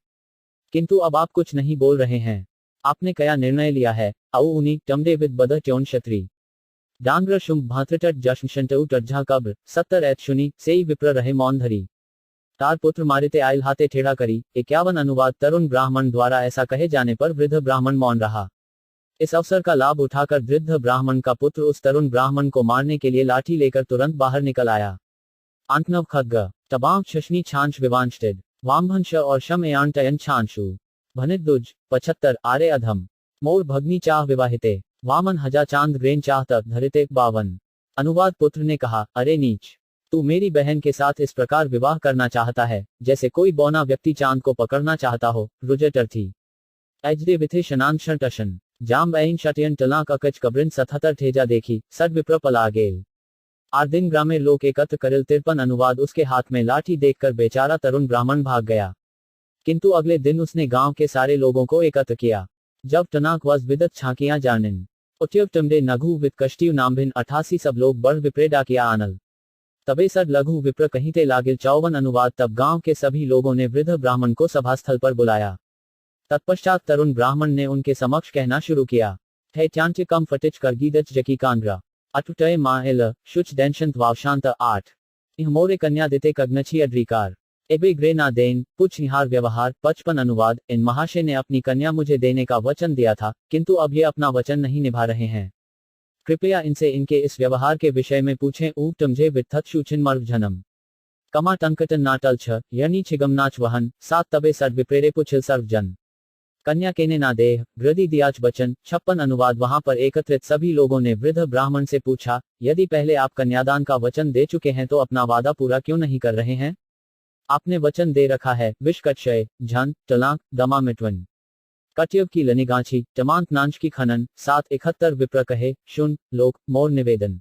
किंतु अब आप कुछ नहीं बोल रहे हैं। आपने क्या निर्णय लिया है? औ उनी टमडे विद बद ट्योन क्षत्रि डांग्र शुंभ भातृटट जश्मशंटऊ टज्झा कब्र 70 एत शुनि सेई विप्र रहे मौन धरी तार पुत्र मारिते आयल हाथे ठेड़ा करी 51 अनुवाद। तरुण ब्राह्मण द्वारा ऐसा कहे जाने पर वृद्ध ब्राह्मण मौन रहा। इस अवसर का लाभ उठाकर वृद्ध ब्राह्मण का पुत्र उस तरुण ब्राह्मण को मारने के लिए लाठी लेकर तुरंत बाहर निकल आया। आंकनव खग्ग टबांग शशनी छांच विवांशटिड वामभंश और शम एयान टयन छांशु भनित दुज 75 आरे अधम मोर भगनी चाह विवाहिते वामन हजा चांद ग्रेन चाह तक धरिते 52 अनुवाद। पुत्र ने कहा, अरे नीच, तू मेरी बहन के साथ इस प्रकार विवाह करना चाहता है जैसे कोई बौना व्यक्ति चांद को पकड़ना चाहता हो। रुजेटर थी एजदे विथे शनान टशन जाम ऐन शटियन टलाक अकच कब्रिन 77 ठेजा देखी सड विप्र पला गेल आर दिन ग्रामे लोक एकत्र करिल 53 अनुवाद। उसके हाथ में लाठी देखकर बेचारा तरुण ब्राह्मण भाग गया, किंतु अगले दिन उसने गांव के सारे लोगों को एकत्र किया। जब टनाक वज विदत छाकियां जानिन उत्यव टमडे नघु विद कष्टिव नामभिन 88 सब लोग बढ़ विप्रेडा किया आनल तबे सड लघु विप्र कहीते लागिल 54 अनुवाद। तब गांव के सभी लोगों ने वृद्ध ब्राह्मण को सभास्थल पर बुलाया। तत्पश्चात तरुण ब्राह्मण ने उनके समक्ष कहना शुरू किया, है ट्यांचे कम फटिच कर गीदच जकी कांग्रा अटुटय माहेल शुच दैनशंत वावशांत 8 इह मोरे कन्या देते कग्नछी अड्रीकार एबे ग्रे ना देन पुछ निहार व्यवहार 55 अनुवाद। इन महाशय ने अपनी कन्या मुझे देने का वचन दिया था, किंतु अब ये अपना वचन नहीं निभा रहे हैं। कृपया इनसे इनके इस व्यवहार के विषय में पूछें। ऊप टमझे वित्थत शुचिन मर्व जनम कमा टंकटन नाटल छ यनी छिगम नाच वहन 7 तबे सड विप्रेरे पुछिल सर्व जन कन्या केने ना देह ग्रदी दियाच बचन 56 अनुवाद। वहां पर एकत्रित सभी लोगों ने वृद्ध ब्राह्मण से पूछा, यदि पहले आप कन्यादान का वचन दे चुके हैं तो अपना वादा पूरा क्यों नहीं कर रहे हैं? आपने वचन दे रखा है विष कटशय झन टलाक दमा मिटवन कट्यव की लनिगाछी टमांत नांच की खनन 771 विप्र कहे शुन लोक मोर निवेदन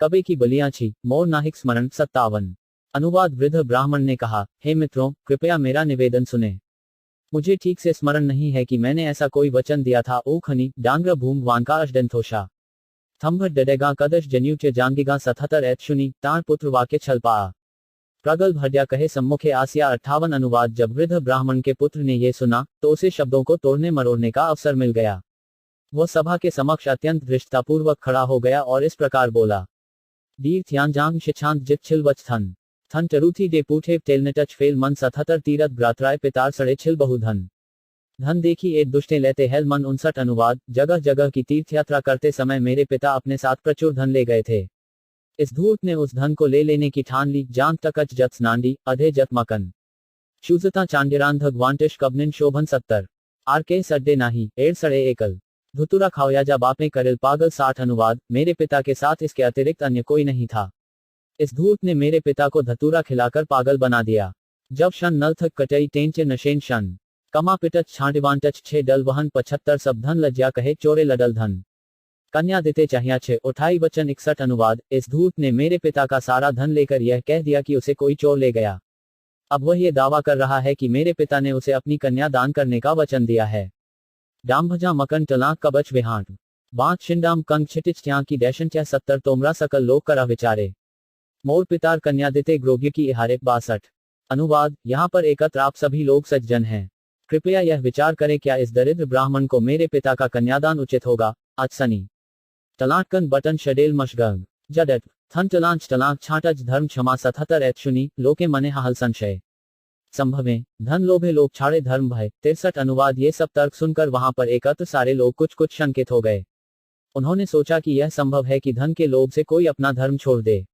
कबे की बलियाछी मोर नाहिक स्मरण 57 अनुवाद। वृद्ध ब्राह्मण ने कहा, हे मित्रों, कृपया मेरा निवेदन सुने। मुझे ठीक से स्मरण नहीं है कि मैंने ऐसा कोई वचन दिया था। ओ खनी डांग्र भूम वानका अशडंथोषा थम्भ डडेगा कदश जन्युचे जांगिगा 77 एत शुनि तार पुत्र वाक्य छलपा प्रगल्भ हड्या कहे सम्मुखे आसिया 58 अनुवाद। जब वृद्ध ब्राह्मण के पुत्र ने यह सुना तो उसे शब्दों को तोड़ने मरोड़ने का अवसर मिल गया। वह सभा के समक्ष अत्यंत धृष्टतापूर्वक खड़ा हो गया और इस प्रकार बोला, डीर थ्यांजांग शिछांत जित छिल वच थन थन टरूथी डे पूठे टेलनेटच फेल मन 77 तीरथ भ्रात्राय पितार सड़े छिल बहुधन धन देखी एक दुष्टे लेते हेल मन 59 अनुवाद। जगह जगह की तीर्थ यात्रा करते समय मेरे पिता अपने साथ प्रचुर धन ले गए थे। इस धूर्त ने उस धन को ले लेने की ठान ली। जांग टकच जत स्नांडी अधे जत मकन शूजता चांडिरांधक वांटिश कबनिन शोभन 70 आर के सड्डे नाही एड़ सड़े एकल धुतुरा खाओयाजा बापे करिल पागल 60 अनुवाद। मेरे पिता के साथ इसके अतिरिक्त अन्य कोई नहीं था। इस धूर्त ने मेरे पिता को धतूरा खिलाकर पागल बना दिया। जब शन नल थक कटई टेंचे नशेन शन कमा पिटच छांडिवांटच 6 डल वहन 75 सब धन लज्जा कहे चोरे लडल धन कन्या देते चाहिया 6 उठाई वचन 61 अनुवाद। इस धूर्त ने मेरे पिता का सारा धन लेकर यह कह दिया कि उसे कोई चोर ले गया। अब वह ये दावा कर रहा है कि मेरे पिता ने उसे अपनी कन्या दान करने का वचन दिया है। डांभजा मकन टलाक कबच विहांट बात शिंडाम कंग छिटिच त्या की डैशन च्या 70 तोमरा सकल लोक करा विचारे मोर पितार कन्या देते ग्रोग्य की इहारे 62। अनुवाद, यहाँ पर एकत्र आप सभी लोग सज्जन हैं। कृपया यह विचार करें, क्या इस दरिद्र ब्राह्मण को मेरे पिता का कन्यादान उचित होगा? अचसनी टलाकन बटन शडेल मशगंग जडट थन टलांच टलाक छाटच धर्म क्षमा 77 एतशुनी लोके मने हाल संशय संभवे धन लोभे लोग छाड़े धर्म भय 63। अनुवाद, ये सब तर्क सुनकर वहां पर एकत्र सारे लोग कुछ शंकित हो गए। उन्होंने सोचा कि यह संभव है कि धन के लोभ से कोई अपना धर्म छोड़ दे।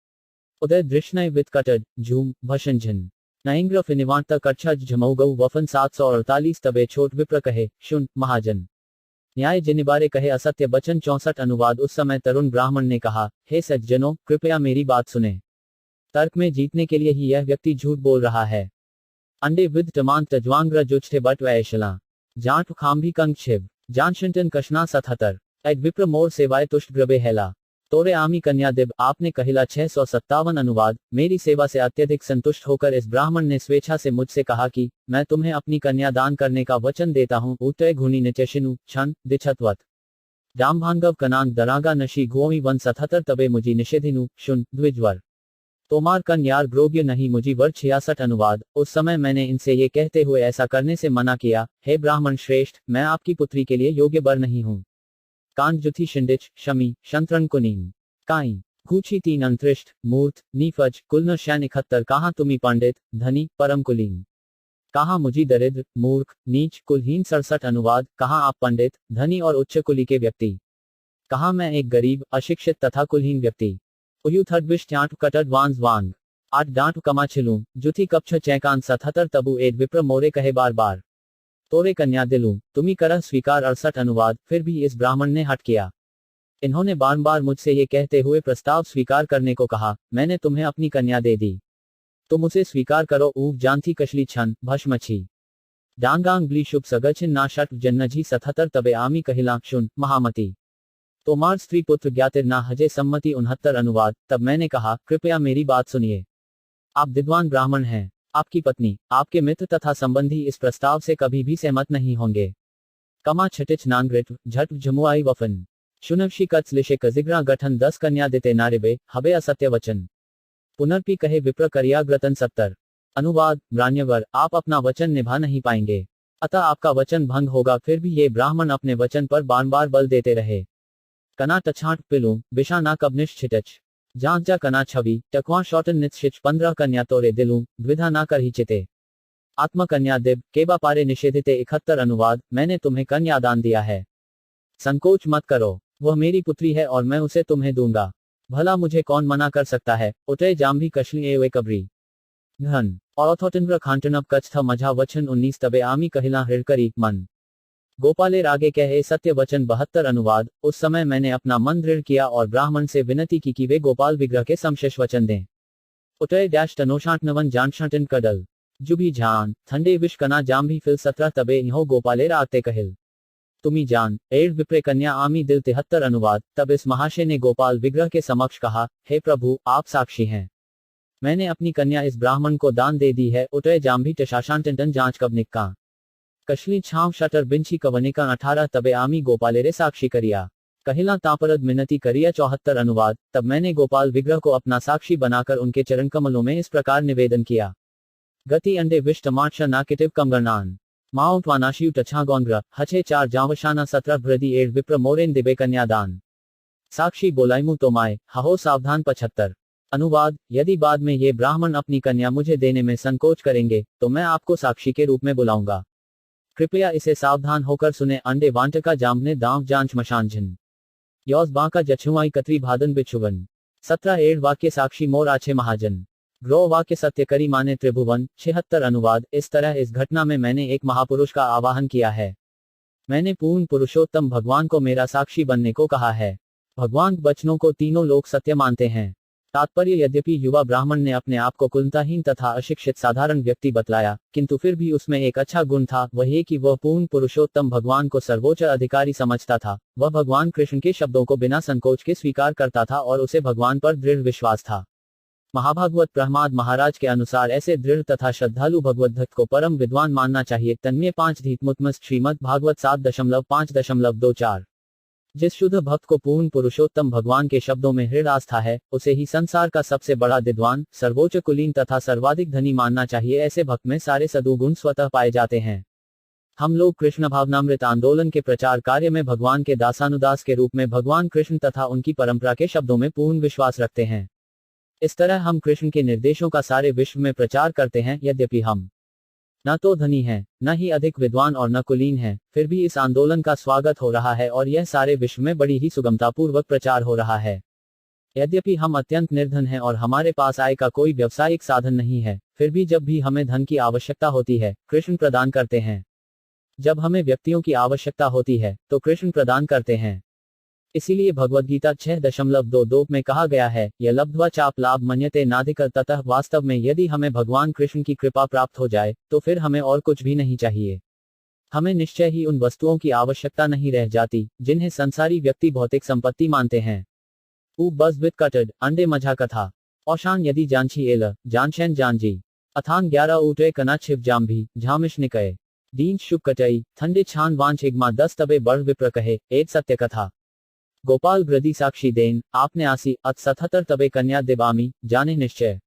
उदय दृष्णय वित्कटड झूम भशंझन नयंग्र फिनिवांत कच्छज झमौगऊ वफन 748 तबे छोट विप्र कहे शुन महाजन न्याय जिनिबारे कहे असत्य बचन 64। अनुवाद, उस समय तरुण ब्राह्मण ने कहा, हे सज्जनों, कृपया मेरी बात सुने। तर्क में जीतने के लिए ही यह व्यक्ति झूठ बोल रहा है। अंडे विद टमांत तजवांग्र जुचते बट वैशला जाट खाम्भी कंग छिव जानशिंटन कशना 77 एड विप्र मोर सेवाए तुष्ट ग्रबे हेला तोरे आमी कन्या दिब आपने कहिला 657। अनुवाद, मेरी सेवा से अत्यधिक संतुष्ट होकर इस ब्राह्मण ने स्वेच्छा से मुझसे कहा कि मैं तुम्हें अपनी कन्या दान करने का वचन देता हूँ। उतय घुनी निचेशिनु छन दिछतवत डाम्भांगव कनांग दरागा नशी गोवी 177 तबे मुझी निषेधिनु शुन द्विजवर तोमार कन यार ग्रोग्य नहीं मुझी वर 66। अनुवाद, उस समय मैंने इनसे ये कहते हुए ऐसा करने से मना किया, हे ब्राह्मण श्रेष्ठ, मैं आपकी पुत्री के लिए योग्य वर नहीं हूँ। कांड जुथी शिंडिच शमी शंत्रन कुनीन काई गूची 3 अंतरिष्ठ मूर्त नीफज कुलनर शैन 71 कहाँ तुमी पंडित धनी परम कुलीन कहाँ मुझी दरिद्र मूर्ख नीच कुलहीन 67। अनुवाद, कहाँ आप पंडित धनी और उच्च कुली के व्यक्ति, कहाँ मैं एक गरीब अशिक्षित तथा कुलहीन व्यक्ति। उयु थर्डविश ट्यांट कटड वांज वांग 8 डांट कमा छिलूं जुथी कपछ चैकान 77 तबु एड विप्र मोरे कहे बार बार तोरे कन्या दिलूं तुमी करह स्वीकार 68। अनुवाद, फिर भी इस ब्राह्मण ने हट किया। इन्होंने बार बार मुझसे ये कहते हुए प्रस्ताव स्वीकार करने को कहा, मैंने तुम्हें अपनी कन्या दे दी, तुम उसे स्वीकार करो। ऊव जानथी कशली छन भस्मछी डांगांग ब्ली शुभ सगछिन ना शट जन्नजी 77 तबे आमी कहिला शुन महामती तोमार स्त्री पुत्र ज्ञातिर ना हजे सम्मति 69। अनुवाद, तब मैंने कहा, कृपया मेरी बात सुनिए। आप विद्वान ब्राह्मण हैं, आपकी पत्नी, आपके मित्र तथा संबंधी इस प्रस्ताव से कभी भी सहमत नहीं होंगे। कमा छटिच नांग्रिट झट जमुआई वफन शुनवशी कत्सलिशे कजिग्रा गठन 10 कन्या देते नारिबे हबे असत्य वचन पुनर्पी कहे विप्र करियाग्रतन 70। अनुवाद, ब्राह्मणवर, आप अपना वचन निभा नहीं पाएंगे, अतः आपका वचन भंग होगा। फिर भी ये ब्राह्मण अपने वचन पर बार बार बल देते रहे। कना टछाट पिलू बिशा ना कबनिश छिटच जांचा कना छवि टकवा शॉटन निश्चिच 15 कन्या तोरे दिलूं द्विधा ना कर ही चिते आत्म कन्या दिब केबा पारे निषेधिते 71। अनुवाद, मैंने तुम्हें कन्या दान दिया है, संकोच मत करो, वह मेरी पुत्री है और मैं उसे तुम्हें दूंगा, भला मुझे कौन मना कर सकता है। उठे जाम्भी कशली एवे कबरी घन और खांटनब कच्छ था मझा वचन 19 तबे आमी कहिला हृदकरी मन गोपालेर आगे कहे सत्य वचन 72। अनुवाद, उस समय मैंने अपना मन दृढ़ किया और ब्राह्मण से विनती की कि वे गोपाल विग्रह के समशेष वचन दें। उतय डैश तनोशांटनवन जानशांटन कडल जुभी जान ठंडे विश कना जाम्भी फिल 17 तबे इहो गोपालेर आते कहिल तुमी जान एड विप्रे कन्या आमी दिल 73। अनुवाद, तब इस महाशय ने गोपाल विग्रह के समक्ष कहा, हे प्रभु, आप साक्षी हैं, मैंने अपनी कन्या इस ब्राह्मण को दान दे दी है। उतय जाम्भी टशाशांटन जांच कब निक्का कशली छाव शटर बिंची कवनिका 18 तबे आमी गोपालेरे साक्षी करिया कहिला तापरद मिनती करिया 74। अनुवाद, तब मैंने गोपाल विग्रह को अपना साक्षी बनाकर उनके चरण कमलों में इस प्रकार निवेदन किया, गति अंडे विश टमाटशा नाकिटिव कमगरनान माउंट वानाशियु टछागोंग्र हछे 4 जावशाना 17 भ्रदि एड विप्र मोरेन दिबे कन्यादान साक्षी बोलाइमु तोमाए हहो सावधान 75। अनुवाद, यदि बाद में ये ब्राह्मण अपनी कन्या मुझे देने में संकोच करेंगे तो मैं आपको साक्षी के रूप में बुलाऊंगा, कृपया इसे सावधान होकर सुने। अंडे वांटका जामने दांव जांच मशानझिन योस बांका जछुआई कतरी भादन बिछुवन 17 एड वाक्य साक्षी मोर आछे महाजन ग्रो वाक्य सत्य करी माने त्रिभुवन 76। अनुवाद, इस तरह इस घटना में मैंने एक महापुरुष का आवाहन किया है, मैंने पूर्ण पुरुषोत्तम भगवान को मेरा साक्षी बनने को कहा है। भगवान वचनों को तीनों लोग सत्य मानते हैं। तात्पर्य, यद्यपि युवा ब्राह्मण ने अपने आप को कुलताहीन तथा अशिक्षित साधारण व्यक्ति बतलाया, किंतु फिर भी उसमें एक अच्छा गुण था, वह ये कि वह पूर्ण पुरुषोत्तम भगवान को सर्वोच्च अधिकारी समझता था। वह भगवान कृष्ण के शब्दों को बिना संकोच के स्वीकार करता था और उसे भगवान पर दृढ़ विश्वास था। महाभागवत प्रहमाद महाराज के अनुसार ऐसे दृढ़ तथा श्रद्धालु भगवत भक्त को परम विद्वान मानना चाहिए। तन्मय 5 धीतमुतमस्त श्रीमद् भागवत 7.5.24। जिस शुद्ध भक्त को पूर्ण पुरुषोत्तम भगवान के शब्दों में हृदय आस्था है, उसे ही संसार का सबसे बड़ा विद्वान, सर्वोच्च कुलीन तथा सर्वाधिक धनी मानना चाहिए। ऐसे भक्त में सारे सदुगुण स्वतः पाए जाते हैं। हम लोग कृष्ण भावनामृत आंदोलन के प्रचार कार्य में भगवान के दासानुदास के रूप में भगवान कृष्ण तथा उनकी परंपरा के शब्दों में पूर्ण विश्वास रखते हैं। इस तरह हम कृष्ण के निर्देशों का सारे विश्व में प्रचार करते हैं। यद्यपि हम न तो धनी हैं, न ही अधिक विद्वान और न कुलीन हैं, फिर भी इस आंदोलन का स्वागत हो रहा है और यह सारे विश्व में बड़ी ही सुगमतापूर्वक प्रचार हो रहा है। यद्यपि हम अत्यंत निर्धन हैं और हमारे पास आय का कोई व्यावसायिक साधन नहीं है, फिर भी जब भी हमें धन की आवश्यकता होती है, कृष्ण प्रदान करते हैं। जब हमें व्यक्तियों की आवश्यकता होती है, तो कृष्ण प्रदान करते हैं। इसीलिए भगवद गीता 6.22 में कहा गया है, यह लब्ध्वा चाप लाभ मन्यते नाधिक। ततः वास्तव में यदि हमें भगवान कृष्ण की कृपा प्राप्त हो जाए, तो फिर हमें और कुछ भी नहीं चाहिए। हमें निश्चय ही उन वस्तुओं की आवश्यकता नहीं रह जाती, जिन्हें संसारी व्यक्ति भौतिक संपत्ति मानते हैं। ऊ बस विद कटड अंडे मझा कथा औशान यदि जानछी एल जानशैन जानजी अथान 11 ऊटे कना छिप जाम भी झामिश निकय दीन शुक कटई ठंडे छान वांछ इग्मा 10 तबे बढ़ विप्र कहे एक सत्य कथा गोपाल ब्रदी साक्षी देन आपने आसी अत 77 तबे कन्या देवामी जाने निश्चय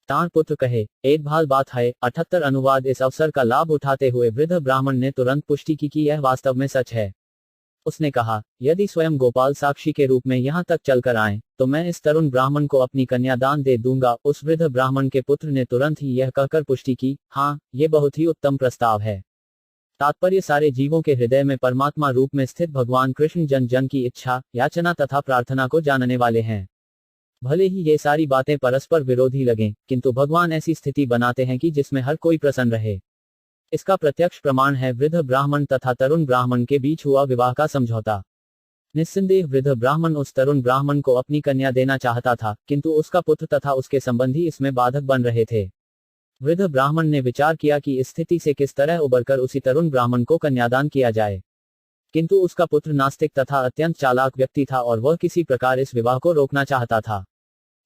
तार पुत्र कहे एक भाल बात है। 78 अनुवाद। इस अवसर का लाभ उठाते हुए वृद्ध ब्राह्मण ने तुरंत पुष्टि की कि यह वास्तव में सच है। उसने कहा, यदि स्वयं गोपाल साक्षी के रूप में यहाँ तक चलकर आए, तो मैं इस तरुण ब्राह्मण को अपनी कन्यादान दे दूंगा। उस वृद्ध ब्राह्मण के पुत्र ने तुरंत ही यह कहकर पुष्टि की, हाँ, ये बहुत ही उत्तम प्रस्ताव है। तात्पर्य सारे जीवों के हृदय में परमात्मा रूप में स्थित भगवान कृष्ण जन जन की इच्छा, याचना तथा प्रार्थना को जानने वाले हैं। भले ही ये सारी बातें परस्पर विरोधी लगें, किंतु भगवान ऐसी स्थिति बनाते हैं कि जिसमें हर कोई प्रसन्न रहे। इसका प्रत्यक्ष प्रमाण है वृद्ध ब्राह्मण तथा तरुण ब्राह्मण के बीच हुआ विवाह का समझौता। निस्संदेह वृद्ध ब्राह्मण उस तरुण ब्राह्मण को अपनी कन्या देना चाहता था, किंतु उसका पुत्र तथा उसके संबंधी इसमें बाधक बन रहे थे। वृद्ध ब्राह्मण ने विचार किया कि इस स्थिति से किस तरह उबरकर उसी तरुण ब्राह्मण को कन्यादान किया जाए, किंतु उसका पुत्र नास्तिक तथा अत्यंत चालाक व्यक्ति था और वह किसी प्रकार इस विवाह को रोकना चाहता था।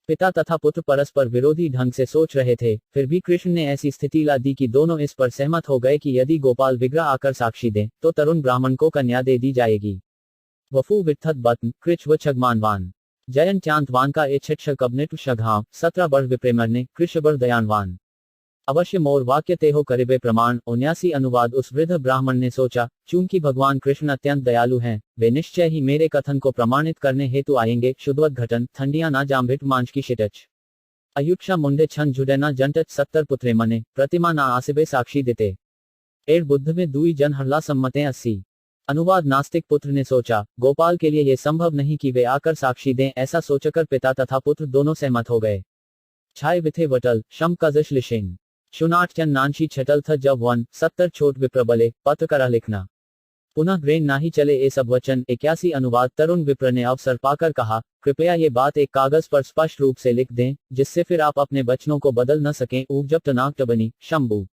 पिता तथा पुत्र परस्पर विरोधी ढंग से सोच रहे थे, फिर भी कृष्ण ने ऐसी स्थिति ला दी कि दोनों इस पर सहमत हो गए कि यदि गोपाल विग्रह आकर साक्षी दें, तो तरुण ब्राह्मण को कन्या दे दी जाएगी। वफू वित्थत बत्न कृच व छगमानवान जयन चांतवान का एच्छट कबनिट शघाव 17 बढ़ विप्रेमरने कृष्ण बढ़ दयानवान अवश्य मोर वाक्य ते हो करिबे प्रमाण। 79 अनुवाद। उस वृद्ध ब्राह्मण ने सोचा, चूंकि भगवान कृष्ण अत्यंत दयालु हैं, वे निश्चय ही मेरे कथन को प्रमाणित करने हेतु आएंगे। शुद्धवत घटन ठंडिया ना जाम्भिट मांझ की शिटच अयुक्षा मुंडे छन झुडेना जंटच 70 पुत्रे मने प्रतिमा ना आसिबे साक्षी देते एड़ बुद्ध में दुई जन हरला सम्मतें 80। अनुवाद। नास्तिक पुत्र ने सोचा, गोपाल के लिए यह संभव नहीं कि वे आकर साक्षी दें। ऐसा सोचकर पिता तथा पुत्र दोनों सहमत हो गए। छाय विथे वटल शम कजश लिशेन शुनाट चन नानशी छटल थ जब 70 छोट विप्रबले पत्र करा लिखना पुनः ग्रेन ना ही चले ए सब वचन। 81 अनुवाद। तरुण विप्र ने अवसर पाकर कहा, कृपया ये बात एक कागज पर स्पष्ट रूप से लिख दें, जिससे फिर आप अपने वचनों को बदल न सकें। ऊर्जब तनाक टबनी शंभु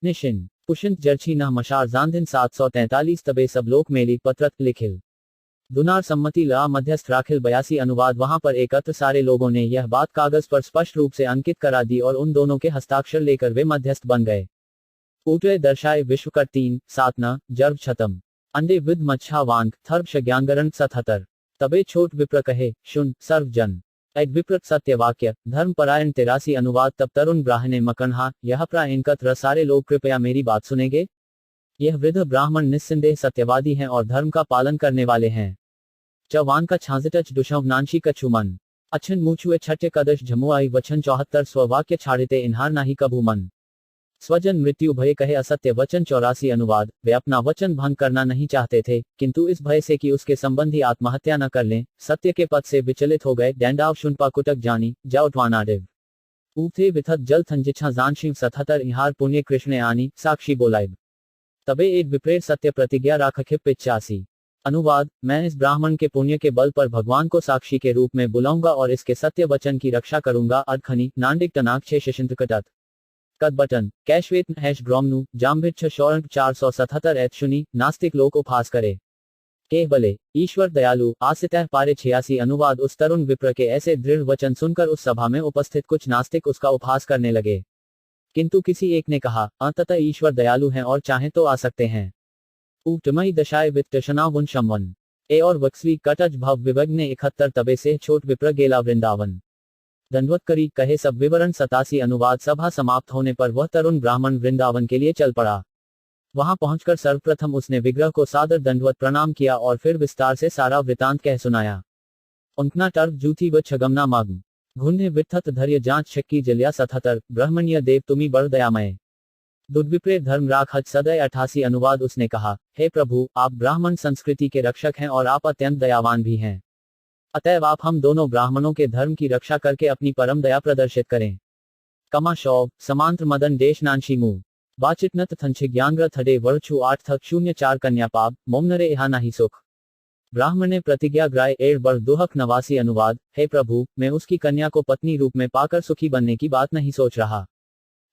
निशिन पुषिंत जर्छी न मशार जानदिन 743 तबे सब लोक मेली पत्रत लिखिल दुनार सम्मति ला मध्यस्थ राखिल। 82 अनुवाद। वहां पर एकत्र सारे लोगों ने यह बात कागज पर स्पष्ट रूप से अंकित करा दी और उन दोनों के हस्ताक्षर लेकर वे मध्यस्थ बन गए। ऊटे दर्शाए विश्वकर 3 7 न जर्भ छतम अंडे विद मच्छा वांग थर्भ शज्ञांगरण 77 तबे छोट विप्र कहे शुन सर्वजन एड विप्रत सत्य वाक्य धर्म परायण। 83 अनुवाद। तब तरुण ब्राह्मणे मकनहा यह प्रायणकत्र सारे लोग कृपया मेरी बात सुनेंगे। यह वृद्ध ब्राह्मण निस्संदेह सत्यवादी हैं और धर्म का पालन करने वाले हैं। चवान का छांजटच दुशव नानशी कछुमन अच्छन मूछुए छठे कदश झमुआई वचन 74 स्ववाक्य छाड़ते इन्हार नाही कभू मन स्वजन मृत्यु भय कहे असत्य वचन। 84 अनुवाद। वे अपना वचन भंग करना नहीं चाहते थे, किंतु इस भय से कि उसके संबंधी आत्महत्या न कर लें, सत्य के पद से विचलित हो गए। डैंडाव शुनपा कुटक जानी जाउटवानाडिव ऊथे विथत जल थंजिछा जानशिव 77 इहार पुण्य कृष्ण आनी साक्षी बोलाइब तबे एक विप्रेर सत्य प्रतिज्ञा राखिप 85। अनुवाद। मैं इस ब्राह्मण के पुण्य के बल पर भगवान को साक्षी के रूप में बुलाऊंगा और इसके सत्य वचन की रक्षा करूंगा। अडखनी नांडिक टनाक 6 शिशिंतकटत कद बटन कैशवेत हैश ग्रोमनु जाम्भिट 477 एत शुनी नास्तिक लोक उपहास करे। केवले ईश्वर दयालु आसितः पारे 86 अनुवाद। उस तरुण विप्र के ऐसे दृढ़ वचन सुनकर उस सभा में उपस्थित कुछ नास्तिक उसका उपहास करने लगे, किंतु किसी एक ने कहा, अंततः ईश्वर दयालु हैं और चाहें तो आ सकते हैं। उपटमई दशाए वित्तशना वन शमवन ए और वक्सवी कटज भव विभग ने 71 तबे से छोट विप्र गेला वृंदावन। दंडवत करी कहे सब विवरण। 87 अनुवाद। सभा समाप्त होने पर वह तरुण ब्राह्मण वृंदावन के लिए चल पड़ा। वहां पहुंचकर सर्वप्रथम उसने विग्रह को सादर दंडवत प्रणाम किया और फिर विस्तार से सारा वृतांत कह सुनाया। उनकना टर्फ जूथी व छगमना माग्म घुन्ने वित्थत धैर्य जांच शक्की जलिया 77 ब्रह्मण्य देव तुम्ही बड़ दयामय दुर्विप्रे धर्म राख हज सदय 88 अनुवाद। उसने कहा, हे प्रभु, आप ब्राह्मण संस्कृति के रक्षक हैं और आप अत्यंत दयावान भी हैं, अतएव आप हम दोनों ब्राह्मणों के धर्म की रक्षा करके अपनी परम दया प्रदर्शित करें। कमा शौव समांत्र मदन देश नानशी मुंह बाचिटनत थंछे ज्ञानग्र थडे वर्षु 8 थक 04 कन्या पाप मोमनरे यहा नाही सुख ब्राह्मण ने प्रतिज्ञा ग्राय 1 बढ़ 2 89 अनुवाद। हे प्रभु, मैं उसकी कन्या को पत्नी रूप में पाकर सुखी बनने की बात नहीं सोच रहा,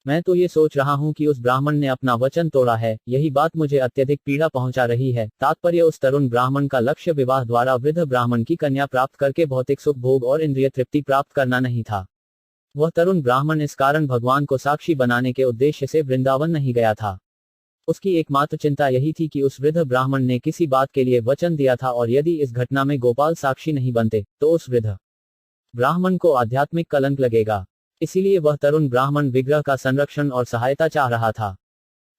मैं तो ये सोच रहा हूं कि उस ब्राह्मण ने अपना वचन तोड़ा है, यही बात मुझे अत्यधिक पीड़ा पहुंचा रही है। तात्पर्य, उस तरुण ब्राह्मण का लक्ष्य विवाह द्वारा वृद्ध ब्राह्मण की कन्या प्राप्त करके भौतिक सुख भोग और इंद्रिय तृप्ति प्राप्त करना नहीं था। वह तरुण ब्राह्मण इस कारण भगवान को साक्षी बनाने के उद्देश्य से वृंदावन नहीं गया था। उसकी एकमात्र चिंता यही थी कि उस वृद्ध ब्राह्मण ने किसी बात के लिए वचन दिया था और यदि इस घटना में गोपाल साक्षी नहीं बनते तो उस वृद्ध ब्राह्मण को आध्यात्मिक कलंक लगेगा। इसीलिए वह तरुण ब्राह्मण विग्रह का संरक्षण और सहायता चाह रहा था।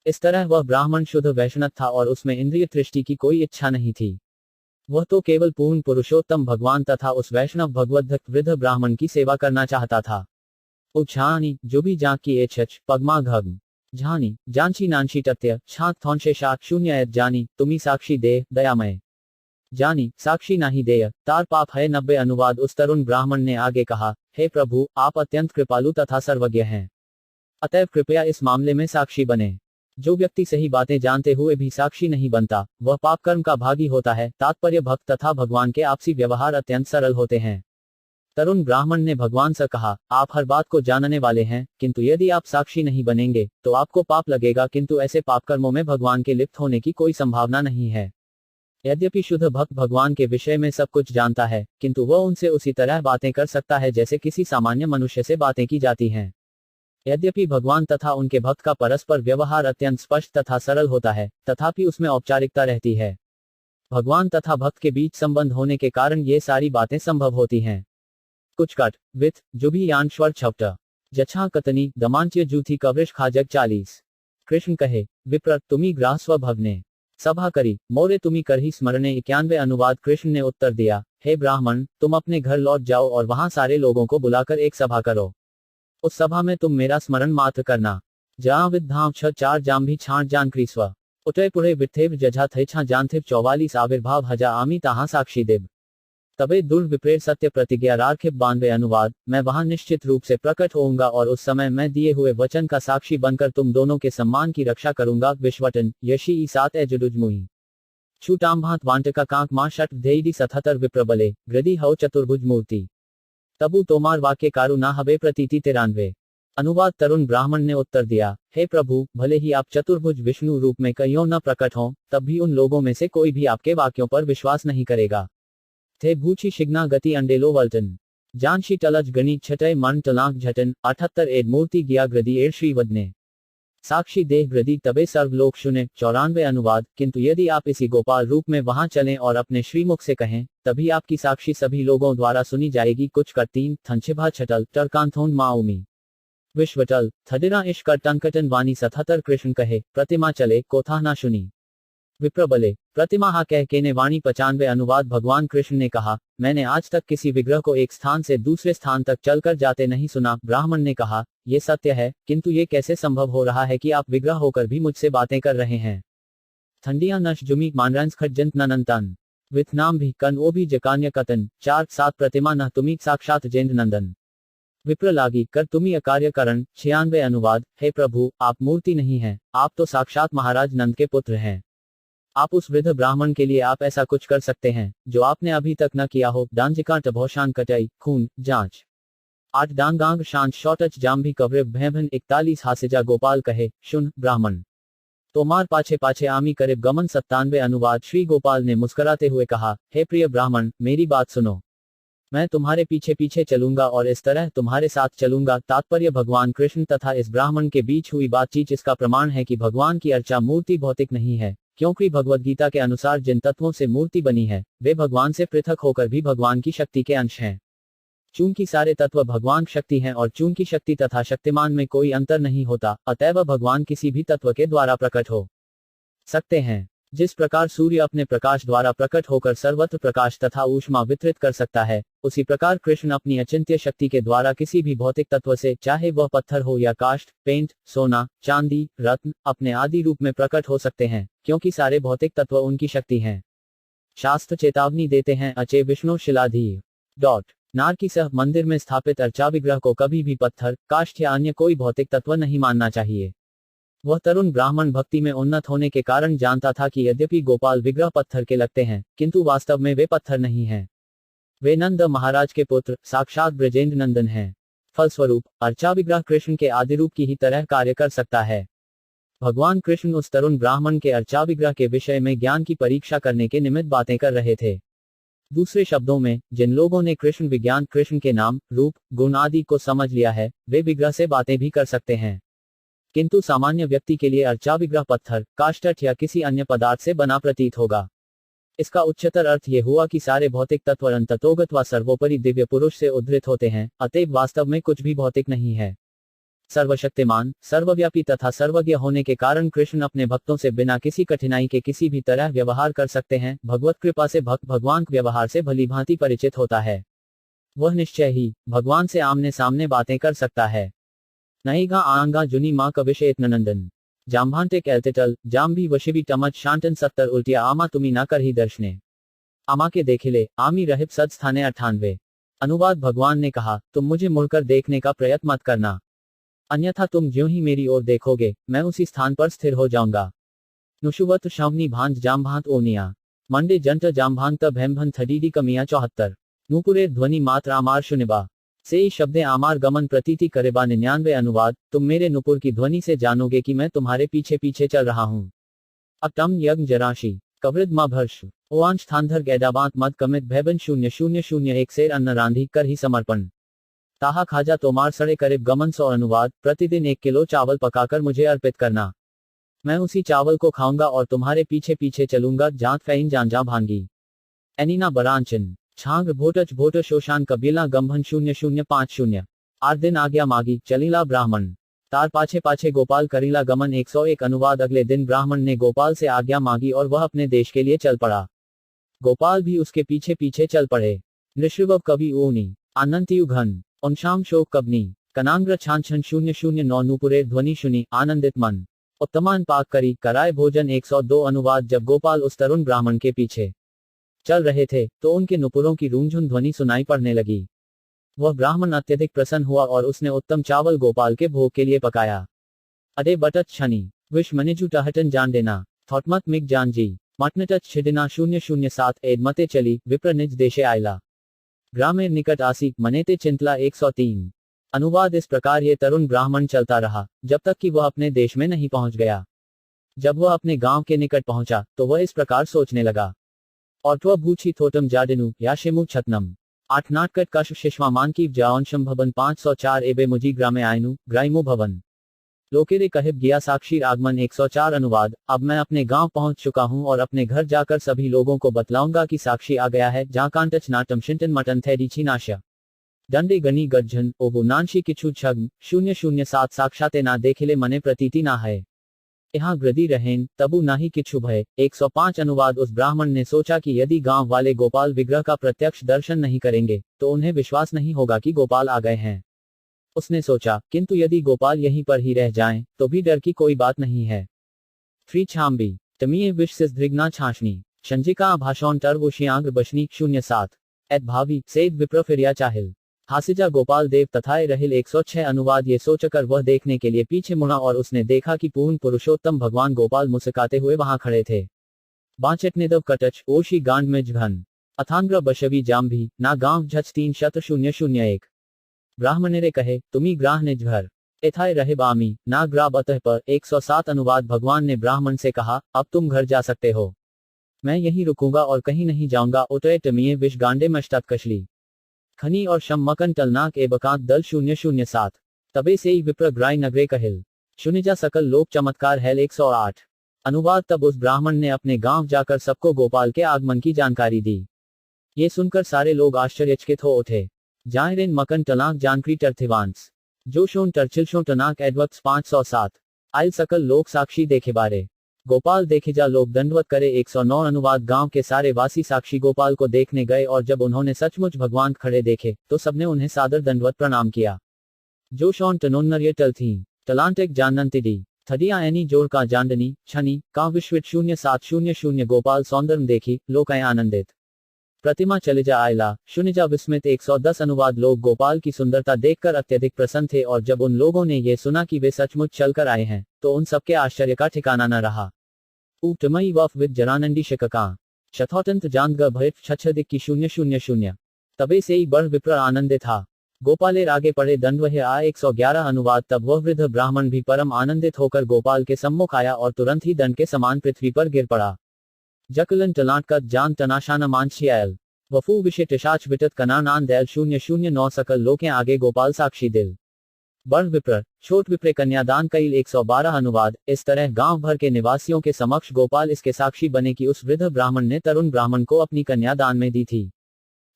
इस तरह वह ब्राह्मण शुद्ध वैष्णव था और उसमें इंद्रिय तृष्टि की कोई इच्छा नहीं थी। वह तो केवल पूर्ण पुरुषोत्तम भगवान तथा उस वैष्णव भगवद्भक्त वृद्ध ब्राह्मण की सेवा करना चाहता था। उछानी जो भी जांक की एछच पगमा घग्म झानी जानची नानशी तत्य छाक थौनशे शाक शून्य जानी तुम्ही साक्षी दे दयामय जानी साक्षी नाही देय तार पाप है 90 अनुवाद। उस तरुण ब्राह्मण ने आगे कहा, हे प्रभु, आप अत्यंत कृपालु तथा सर्वज्ञ हैं, अतएव कृपया इस मामले में साक्षी बने। जो व्यक्ति सही बातें जानते हुए भी साक्षी नहीं बनता वह पाप कर्म का भागी होता है। तात्पर्य, भक्त तथा भगवान के आपसी व्यवहार अत्यंत सरल होते हैं। तरुण ब्राह्मण ने भगवान से कहा, आप हर बात को जानने वाले हैं, किंतु यदि आप साक्षी नहीं बनेंगे तो आपको पाप लगेगा, किंतु ऐसे पाप कर्मों में भगवान के लिप्त होने की कोई संभावना नहीं है। यद्यपि शुद्ध भक्त भगवान के विषय में सब कुछ जानता है, किंतु वह उनसे उसी तरह बातें कर सकता है जैसे किसी सामान्य मनुष्य से बातें की जाती हैं। यद्यपि भगवान तथा उनके भक्त का परस्पर व्यवहार अत्यंत स्पष्ट तथा सरल होता है, तथापि उसमें औपचारिकता रहती है। भगवान तथा भक्त के बीच संबंध होने के कारण ये सारी बातें संभव होती हैं। कुछ कट विथ जो भी यान स्वर छपट जछा कतनी दमांच्य जूथी कवृष खाजग 40 कृष्ण कहे, विप्र तुम्ही ग्राह स्व भवने सभा करी मोरे तुम्ही करही स्मरणे 91 अनुवाद। कृष्ण ने उत्तर दिया, हे ब्राह्मण, तुम अपने घर लौट जाओ और वहां सारे लोगों को बुलाकर एक सभा करो। उस सभा में तुम मेरा स्मरण मात्र करना। जहां विद्धाम 4 जाम्भी छांट जान क्रीस्व उठे पुढ़े विथेव जझा थे छा जानथिव 44 आविर्भाव हजा आमी तहां साक्षी देव तबे दुर्विप्रेर सत्य प्रतिज्ञा रार्खिब 92 अनुवाद। मैं वहां निश्चित रूप से प्रकट होऊंगा और उस समय मैं दिए हुए वचन का साक्षी बनकर तुम दोनों के सम्मान की रक्षा करूंगा। विश्वटन यशी ई 7 एजुडुजमुही छूटाम्भात वांटका कांक मां शट धेदी 77 विप्रबले गृदि हौ चतुर्भुज मूर्ति तबु तोमार वाक्य कारू ना हबे प्रतीति 93 अनुवाद। तरुण ब्राह्मण ने उत्तर दिया, हे प्रभु, भले ही आप चतुर्भुज विष्णु रूप में कहीं न प्रकट हों, तब भी उन लोगों में से कोई भी आपके वाक्यों पर विश्वास नहीं करेगा। थे भूची शिग्ना गति अंडेलो वल्टन जानशी टलज गणी छटय मन टलांक झटन 78 एड मूर्ति गया ग्रदी एड श्री वदने साक्षी देह ग्रदी तबे सर्वलोक शुने 94 अनुवाद। किंतु यदि आप इसी गोपाल रूप में वहां चलें और अपने श्रीमुख से कहें, तभी आपकी साक्षी सभी लोगों द्वारा सुनी जाएगी। कुछ कर 3 थंछिभा छटल टरकांथोन माउमी विश्वटल थडिरा इश्कर टंकटन वानी 77 कृष्ण कहे, प्रतिमा चले कोथा ना सुनी विप्रबले प्रतिमा हा कह के ने वाणी 95 अनुवाद। भगवान कृष्ण ने कहा, मैंने आज तक किसी विग्रह को एक स्थान से दूसरे स्थान तक चलकर जाते नहीं सुना। ब्राह्मण ने कहा, यह सत्य है, किंतु ये कैसे संभव हो रहा है कि आप विग्रह होकर भी मुझसे बातें कर रहे हैं। ठंडिया नश जुमी मानरांस खटजंत ननंतन विथ नाम भी कन ओ भी जकान्य कतन 4-7 प्रतिमा न तुम्ही साक्षात जेंद नंदन विप्र लागी कर तुम्ही अकार्य करण 96 अनुवाद। हे प्रभु, आप मूर्ति नहीं हैं, आप तो साक्षात महाराज नंद के पुत्र हैं। आप उस वृद्ध ब्राह्मण के लिए आप ऐसा कुछ कर सकते हैं जो आपने अभी तक न किया हो। डांजिका टभौशान कटाई खून जांच 8 डांगांग शांत शॉटच जाम्भी कवरे भैभन 41 हासिजा गोपाल कहे, शुन ब्राह्मण तोमार पाछे पाछे आमी करीब गमन 97 अनुवाद। श्री गोपाल ने मुस्कुराते हुए कहा, हे प्रिय ब्राह्मण, मेरी बात सुनो। मैं तुम्हारे पीछे पीछे चलूंगा और इस तरह तुम्हारे साथ चलूंगा। तात्पर्य भगवान कृष्ण तथा इस ब्राह्मण के बीच हुई बातचीत इसका प्रमाण है कि भगवान की अर्चा मूर्ति भौतिक नहीं है, क्योंकि भगवद गीता के अनुसार जिन तत्वों से मूर्ति बनी है वे भगवान से पृथक होकर भी भगवान की शक्ति के अंश हैं। चूंकि सारे तत्व भगवान शक्ति हैं और चूंकि शक्ति तथा शक्तिमान में कोई अंतर नहीं होता, अतएव भगवान किसी भी तत्व के द्वारा प्रकट हो सकते हैं। जिस प्रकार सूर्य अपने प्रकाश द्वारा प्रकट होकर सर्वत्र प्रकाश तथा ऊष्मा वितरित कर सकता है, उसी प्रकार कृष्ण अपनी अचिंत्य शक्ति के द्वारा किसी भी भौतिक तत्व से, चाहे वह पत्थर हो या काष्ठ, पेंट, सोना, चांदी, रत्न, अपने आदि रूप में प्रकट हो सकते हैं, क्योंकि सारे भौतिक तत्व उनकी शक्ति हैं। शास्त्र चेतावनी देते हैं, अचे विष्णु शिलाधीय नारकी सह मंदिर में स्थापित अर्चा विग्रह को कभी भी पत्थर, काष्ठ या अन्य कोई भौतिक तत्व नहीं मानना चाहिए। वह तरुण ब्राह्मण भक्ति में उन्नत होने के कारण जानता था कि यद्यपि गोपाल विग्रह पत्थर के लगते हैं, किंतु वास्तव में वे पत्थर नहीं हैं। वे नंद महाराज के पुत्र, साक्षात ब्रजेंद्र नंदन हैं। फलस्वरूप अर्चा विग्रह कृष्ण के आदिरूप की ही तरह कार्य कर सकता है। भगवान कृष्ण उस तरुण ब्राह्मण के अर्चा विग्रह के विषय में ज्ञान की परीक्षा करने के निमित्त बातें कर रहे थे। दूसरे शब्दों में, जिन लोगों ने कृष्ण विज्ञान, कृष्ण के नाम, रूप, गुण आदि को समझ लिया है, वे विग्रह से बातें भी कर सकते हैं। किंतु सामान्य व्यक्ति के लिए अर्चा विग्रह पत्थर, काष्ठ या किसी अन्य पदार्थ से बना प्रतीत होगा। इसका उच्चतर अर्थ ये हुआ कि सारे भौतिक तत्व अंततोगत व सर्वोपरि दिव्य पुरुष से उद्धृत होते हैं, अतएव वास्तव में कुछ भी भौतिक नहीं है। सर्वशक्तिमान, सर्वव्यापी तथा सर्वज्ञ होने के कारण कृष्ण अपने भक्तों से बिना किसी कठिनाई के किसी भी तरह व्यवहार कर सकते हैं। भगवत कृपा से भक्त भगवान के व्यवहार से भलीभांति परिचित होता है। वह निश्चय ही भगवान से आमने सामने बातें कर सकता है। नईगा आंगा जुनी माँ कविशेत नंदन जाम्भांटे कैल्टेटल जाम्भी वशिबी टमच शांतन 70 उल्टिया आमा तुमी ना कर ही दर्शने आमा के देखिले आमी रहिब सद स्थाने 98। अनुवाद। भगवान ने कहा, तुम मुझे मुड़कर देखने का प्रयत्न मत करना, अन्यथा तुम ज्यों ही मेरी ओर देखोगे, मैं उसी स्थान पर स्थिर हो जाऊंगा। नुशुवत शावनी भांज जाम्भांत ओनिया मंडे जंट जाम्भांत भैम्भन थडीडी कमिया 74। नूपुरे ध्वनि मात्र आमार शुनिबा से शब्दे आमार गमन प्रतीति करेबा 99। अनुवाद। तुम मेरे नुपुर की ध्वनि से जानोगे कि मैं तुम्हारे पीछे पीछे चल रहा हूँ। अटम यज्ञ जराशी कवृद मा भर्ष ओआंश थांधर गैडाबांत मद कमित भैबन 0001 शेर अन्न रांधी कर ही समर्पण ताहा खाजा तोमार सड़े करीब गमन 100। अनुवाद। प्रतिदिन 1 किलो चावल पकाकर मुझे अर्पित करना, मैं उसी चावल को खाऊंगा और तुम्हारे पीछे पीछे चलूंगा। जात फैन जानजा भांगी एनीना बरांचन छांग भोटच भोट शोशान कबीला गंभन 0050। आठ दिन आज्ञा मागी चलीला ब्राह्मण तार पाछे पाछे गोपाल करीला गमन 101। अनुवाद। अगले दिन ब्राह्मण ने गोपाल से आज्ञा मांगी और वह अपने देश के लिए चल पड़ा। गोपाल भी उसके पीछे पीछे चल पड़े। नृषिव कवि ऊनी आनंतियु घन उनशाम शोक कबनी कनांग्र छान 009 नूपुरे ध्वनि सुनी आनंदित मन उत्तमान पाक करी कराए भोजन 102। अनुवाद। जब गोपाल उस तरुण ब्राह्मण के पीछे चल रहे थे तो उनके नुपुरों की रूंझुन ध्वनि सुनाई पड़ने लगी। वह ब्राह्मण अत्यधिक प्रसन्न हुआ और उसने उत्तम चावल गोपाल के भोग के लिए पकाया। अडे बटत छनी विश मनिजू टहटन जान देना थॉटमत मिक जान जी मटनटच छिडिना 007 एडमते चली विप्र निज देशे आयला ग्रामेर निकट आसी मनेते चिंतला 103। अनुवाद। इस प्रकार ये तरुण ब्राह्मण चलता रहा जब तक कि वह अपने देश में नहीं पहुंच गया। जब वह अपने गांव के निकट पहुंचा तो वह इस प्रकार सोचने लगा, और भूछी थोटम जाडिनु याशिमु छतनम 8 नाटकट कश शिश्वा मानकीव जाओनशम भवन 504 एबे मुजी ग्रामे आयनु ग्राइमु भवन लोकेरे कहिब गया साक्षीर आगमन 104। अनुवाद। अब मैं अपने गांव पहुंच चुका हूं और अपने घर जाकर सभी लोगों को बतलाऊंगा कि साक्षी आ गया है। जाकांटच नाटम शिंटन मटन थैडी छीनाशा दंडे गनी गर्जन ओगु नानशी किछु छग्न 007 साक्षाते ना देखिले मने प्रतीति ना है यहाँ ग्रदी रहेन तबु नाही किछु भय 105। अनुवाद। उस ब्राह्मण ने सोचा कि यदि गांव वाले गोपाल विग्रह का प्रत्यक्ष दर्शन नहीं करेंगे तो उन्हें विश्वास नहीं होगा कि गोपाल आ गए हैं। उसने सोचा, किंतु यदि गोपाल यहीं पर ही रह जाएं तो भी डर की कोई बात नहीं है। फ्री छाम्बी तमीय विश से धृग्ना छाछनी संजिका भाषौन टर्वोशियांग्र बशनी 07 एद भावी सेद विप्रफिरिया चाहिल हासिजा गोपाल देव तथाए रहिल 106। अनुवाद। ये सोचकर वह देखने के लिए पीछे मुड़ा और उसने देखा कि पूर्ण पुरुषोत्तम भगवान गोपाल मुस्कुराते हुए वहां खड़े थे। बांचटनेदव कटच ओशी गांड में घन अथांग्र बशवी जाम्भी ना गांव झच 30001। ब्राह्मणेरे कहे तुमी ग्राह निज घर एथाय रहे बामी नाग्राब अतः पर 107 अनुवाद। भगवान ने ब्राह्मण से कहा, अब तुम घर जा सकते हो, मैं यहीं रुकूंगा और कहीं नहीं जाऊंगा। उतरे टमिये विष गांडे मश्तात कशली खनी और शम मकन टलनाक एबकांत दल 007 तबे से ही विप्र ग्राय नगरे कहिल शुनिजा सकल लोक चमत्कार हैल 108 अनुवाद। तब उस ब्राह्मण ने अपने गांव जाकर सबको गोपाल के आगमन की जानकारी दी। ये सुनकर सारे लोग आश्चर्यचकित हो उठे। जायरेन मकन टलाक जानकारी टर्थिवांस जोशोन टर्चिलशो टनाक एडवक्स 507 आयल सकल लोक साक्षी देखे बारे गोपाल देखे जा लोग दंडवत करे 109 अनुवाद। गांव के सारे वासी साक्षी गोपाल को देखने गए और जब उन्होंने सचमुच भगवान खड़े देखे तो सबने उन्हें सादर दंडवत प्रणाम किया। जोशोन टनोन्नर्य टल थी टलांटेक जानंतिडी थदिया एनी जोड़ का जांडनी छनी का विश्वित 0700 गोपाल सौंदर्य देखी लोकाएं आनंदित प्रतिमा चले जा आयला शुनिजा विस्मित 110 अनुवाद। लोग गोपाल की सुंदरता देखकर अत्यधिक प्रसन्न थे और जब उन लोगों ने ये सुना कि वे सचमुच चलकर आए हैं तो उन सबके आश्चर्य का ठिकाना न रहा। उटमई वफ विद जरानंडी शिकका शथौटंत जांदग भैट छछदिक की 000 तबे से ही बड़ विप्र आनंदित था। गोपालेर आगे पढ़े दंडवह आ 111 अनुवाद। तब वह वृद्ध ब्राह्मण भी परम आनंदित होकर गोपाल के सम्मुख आया और तुरंत ही दंड के समान पृथ्वी पर गिर पड़ा। जकलन टलाटकत जान तनाशाना मांछियाल वफू विषय टिशाच विटत कनानान दैल 009 सकल लोकें आगे गोपाल साक्षी दिल बड़ विप्र छोट विप्रे कन्यादान कईल 112 अनुवाद। इस तरह गांव भर के निवासियों के समक्ष गोपाल इसके साक्षी बने कि उस वृद्ध ब्राह्मण ने तरुण ब्राह्मण को अपनी कन्या दान में दी थी।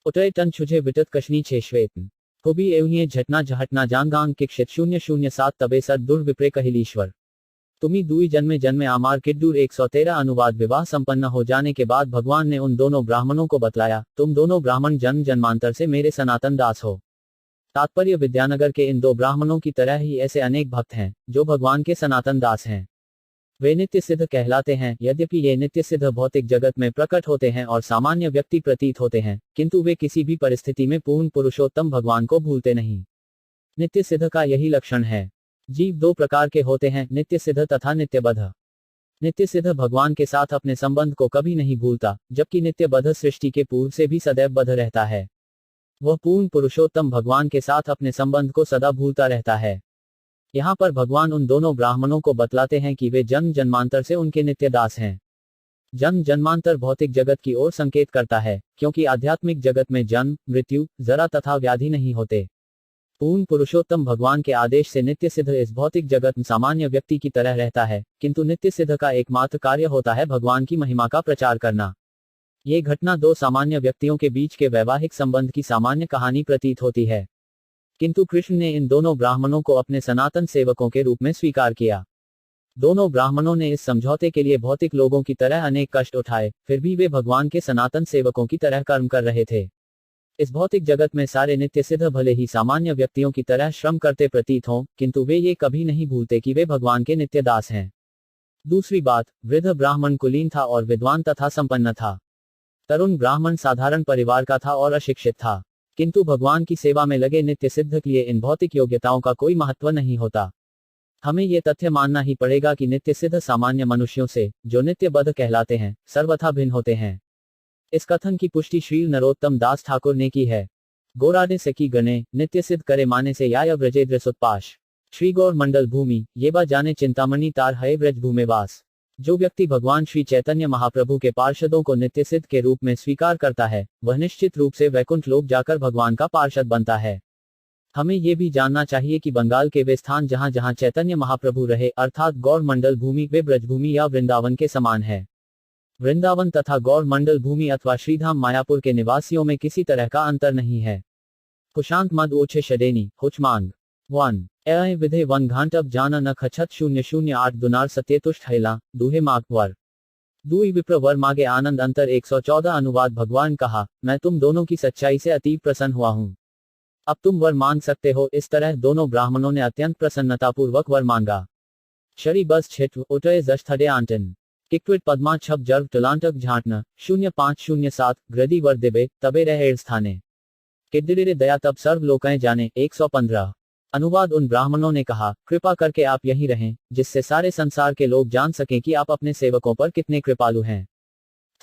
उतरे टन छुझे विटत कशनी छेश्वेत खुबी एवं झटना झहटना जानगांग किक्षित 007 तबे सर दुर्विप्रे कहिलीश्वर तुम्ही दुई जन्मे जन्मे आमार किड्डूर 113 अनुवाद। विवाह संपन्न हो जाने के बाद भगवान ने उन दोनों ब्राह्मणों को बतलाया, तुम दोनों ब्राह्मण जन्म जन्मांतर से मेरे सनातन दास हो। तात्पर्य विद्यानगर के इन दो ब्राह्मणों की तरह ही ऐसे अनेक भक्त हैं जो भगवान के सनातन दास हैं। वे नित्य सिद्ध कहलाते हैं। यद्यपि ये नित्य सिद्ध भौतिक जगत में प्रकट होते हैं और सामान्य व्यक्ति प्रतीत होते हैं, किंतु वे किसी भी परिस्थिति में पूर्ण पुरुषोत्तम भगवान को भूलते नहीं। नित्य सिद्ध का यही लक्षण है। जीव दो प्रकार के होते हैं, नित्य सिद्ध तथा नित्यबद्ध। नित्य सिद्ध भगवान के साथ अपने संबंध को कभी नहीं भूलता, जबकि नित्यबद्ध सृष्टि के पूर्व से भी सदैव बद्ध रहता है। वह पूर्ण पुरुषोत्तम भगवान के साथ अपने संबंध को सदा भूलता रहता है। यहाँ पर भगवान उन दोनों ब्राह्मणों को बतलाते हैं कि वे जन्म जन्मांतर से उनके नित्य दास हैं। जन्म जन्मांतर भौतिक जगत की ओर संकेत करता है, क्योंकि आध्यात्मिक जगत में जन्म मृत्यु जरा तथा व्याधि नहीं होते। पूर्ण पुरुषोत्तम भगवान के आदेश से नित्य सिद्ध इस भौतिक जगत में सामान्य व्यक्ति की तरह रहता है, किंतु नित्य सिद्ध का एकमात्र कार्य होता है भगवान की महिमा का प्रचार करना। ये घटना दो सामान्य व्यक्तियों के बीच के वैवाहिक संबंध की सामान्य कहानी प्रतीत होती है, किंतु कृष्ण ने इन दोनों ब्राह्मणों को अपने सनातन सेवकों के रूप में स्वीकार किया। दोनों ब्राह्मणों ने इस समझौते के लिए भौतिक लोगों की तरह अनेक कष्ट उठाए, फिर भी वे भगवान के सनातन सेवकों की तरह कर्म कर रहे थे। इस भौतिक जगत में सारे नित्य सिद्ध भले ही सामान्य व्यक्तियों की तरह श्रम करते प्रतीत हों, किंतु वे ये कभी नहीं भूलते कि वे भगवान के नित्य दास हैं। दूसरी बात, वृद्ध ब्राह्मण कुलीन था और विद्वान तथा संपन्न था। तरुण ब्राह्मण साधारण परिवार का था और अशिक्षित था, किंतु भगवान की सेवा में लगे नित्य सिद्ध के लिए इन भौतिक योग्यताओं का कोई महत्व नहीं होता। हमें ये तथ्य मानना ही पड़ेगा कि नित्य सिद्ध सामान्य मनुष्यों से, जो नित्यबद्ध कहलाते हैं, सर्वथा भिन्न होते हैं। इस कथन की पुष्टि श्री नरोत्तम दास ठाकुर ने की है। गोराडे से की गणे नित्य सिद्ध करे माने से या व्रजेद्र सुत्पाश श्री गौर मंडल भूमि ये बा जाने चिंतामणि तार है व्रज भूमिवास। जो व्यक्ति भगवान श्री चैतन्य महाप्रभु के पार्षदों को नित्य सिद्ध के रूप में स्वीकार करता है, वह निश्चित रूप से वैकुंठ लोक जाकर भगवान का पार्षद बनता है। हमें ये भी जानना चाहिए कि बंगाल के वे स्थान जहां जहां चैतन्य महाप्रभु रहे, अर्थात गौर मंडल भूमि, वे ब्रजभूमि या वृंदावन के समान है। वृंदावन तथा गौर मंडल भूमि अथवा श्रीधाम मायापुर के निवासियों में किसी तरह का अंतर नहीं है। कुशांत मद ओछे शडेनी हुचमांग 1 ए विधे 1 घांटब जाना न खछत 008 दुनार सत्यतुष्ट हैला दूहे माग वर दुई विप्र वर मागे आनंद अंतर 114 अनुवाद। भगवान कहा, मैं तुम दोनों की सच्चाई से अतीब प्रसन्न हुआ हूँ, अब तुम वर मांग सकते हो। इस तरह दोनों ब्राह्मणों ने अत्यंत प्रसन्नतापूर्वक वर मांगा। शरी बस छिट उठे जष्ठडे आंटन किक्विट पद्मा छप जर्व टलांटक झांटन 0507 ग्रदी वर दिबे तबे रहे स्थाने किड्डिरे दया तब सर्व लोकाएं जाने 115 अनुवाद। उन ब्राह्मणों ने कहा, कृपा करके आप यहीं रहें, जिससे सारे संसार के लोग जान सकें कि आप अपने सेवकों पर कितने कृपालु हैं।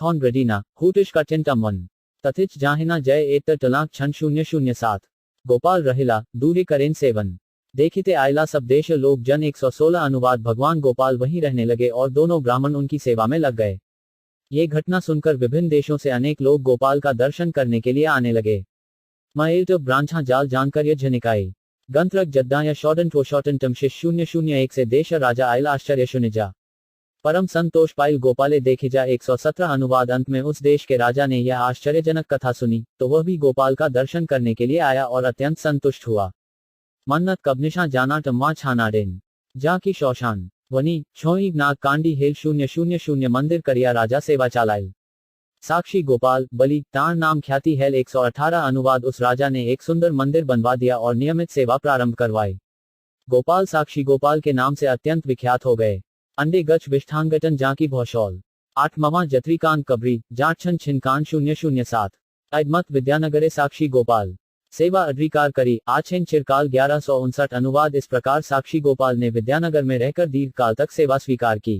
थॉन ग्रडीना हुटिश का चिंतम 1 तथिच जाहिना जय एत टलाक छन 007 गोपाल रहिला दूरी करेन सेवन देखिते आयला सब देश लोक जन 116 अनुवाद भगवान गोपाल वहीं रहने लगे और दोनों ब्राह्मण उनकी सेवा में लग गए। ये घटना सुनकर विभिन्न देशों से अनेक लोग गोपाल का दर्शन करने के लिए आने लगे। माइल्ट ब्रांछा जाल जानकर यह निकाय गंत्रक जद्दा या शॉडन टोशॉटन तमशिश 001 से देश राजा आयल आश्चर्य शुनिजा परम संतोष पाइल गोपाले देखी जा 117 अनुवाद। अंत में उस देश के राजा ने यह आश्चर्यजनक कथा सुनी तो वह भी गोपाल का दर्शन करने के लिए आया और अत्यंत संतुष्ट हुआ। मन्नत कबनिशा जाना टम्मा छानाडेन जा की शौशान वनी छोई नाग कांडी हेल 000 मंदिर करिया राजा सेवा चालायल। साक्षी गोपाल बलि तार नाम ख्याति हेल 118 अनुवाद। उस राजा ने एक सुंदर मंदिर बनवा दिया और नियमित सेवा प्रारंभ करवाई। गोपाल साक्षी गोपाल के नाम से अत्यंत विख्यात हो गए। अंडे गच विष्ठांगटन जाकी भौशौल 8 जत्रिकांत कबरी जाठन छिनकान 007 अडमत विद्यानगरे साक्षी गोपाल सेवा अधिकार करी आछेन चिरकाल 1159 अनुवाद। इस प्रकार साक्षी गोपाल ने विद्यानगर में रहकर दीर्घ काल तक सेवा स्वीकार की।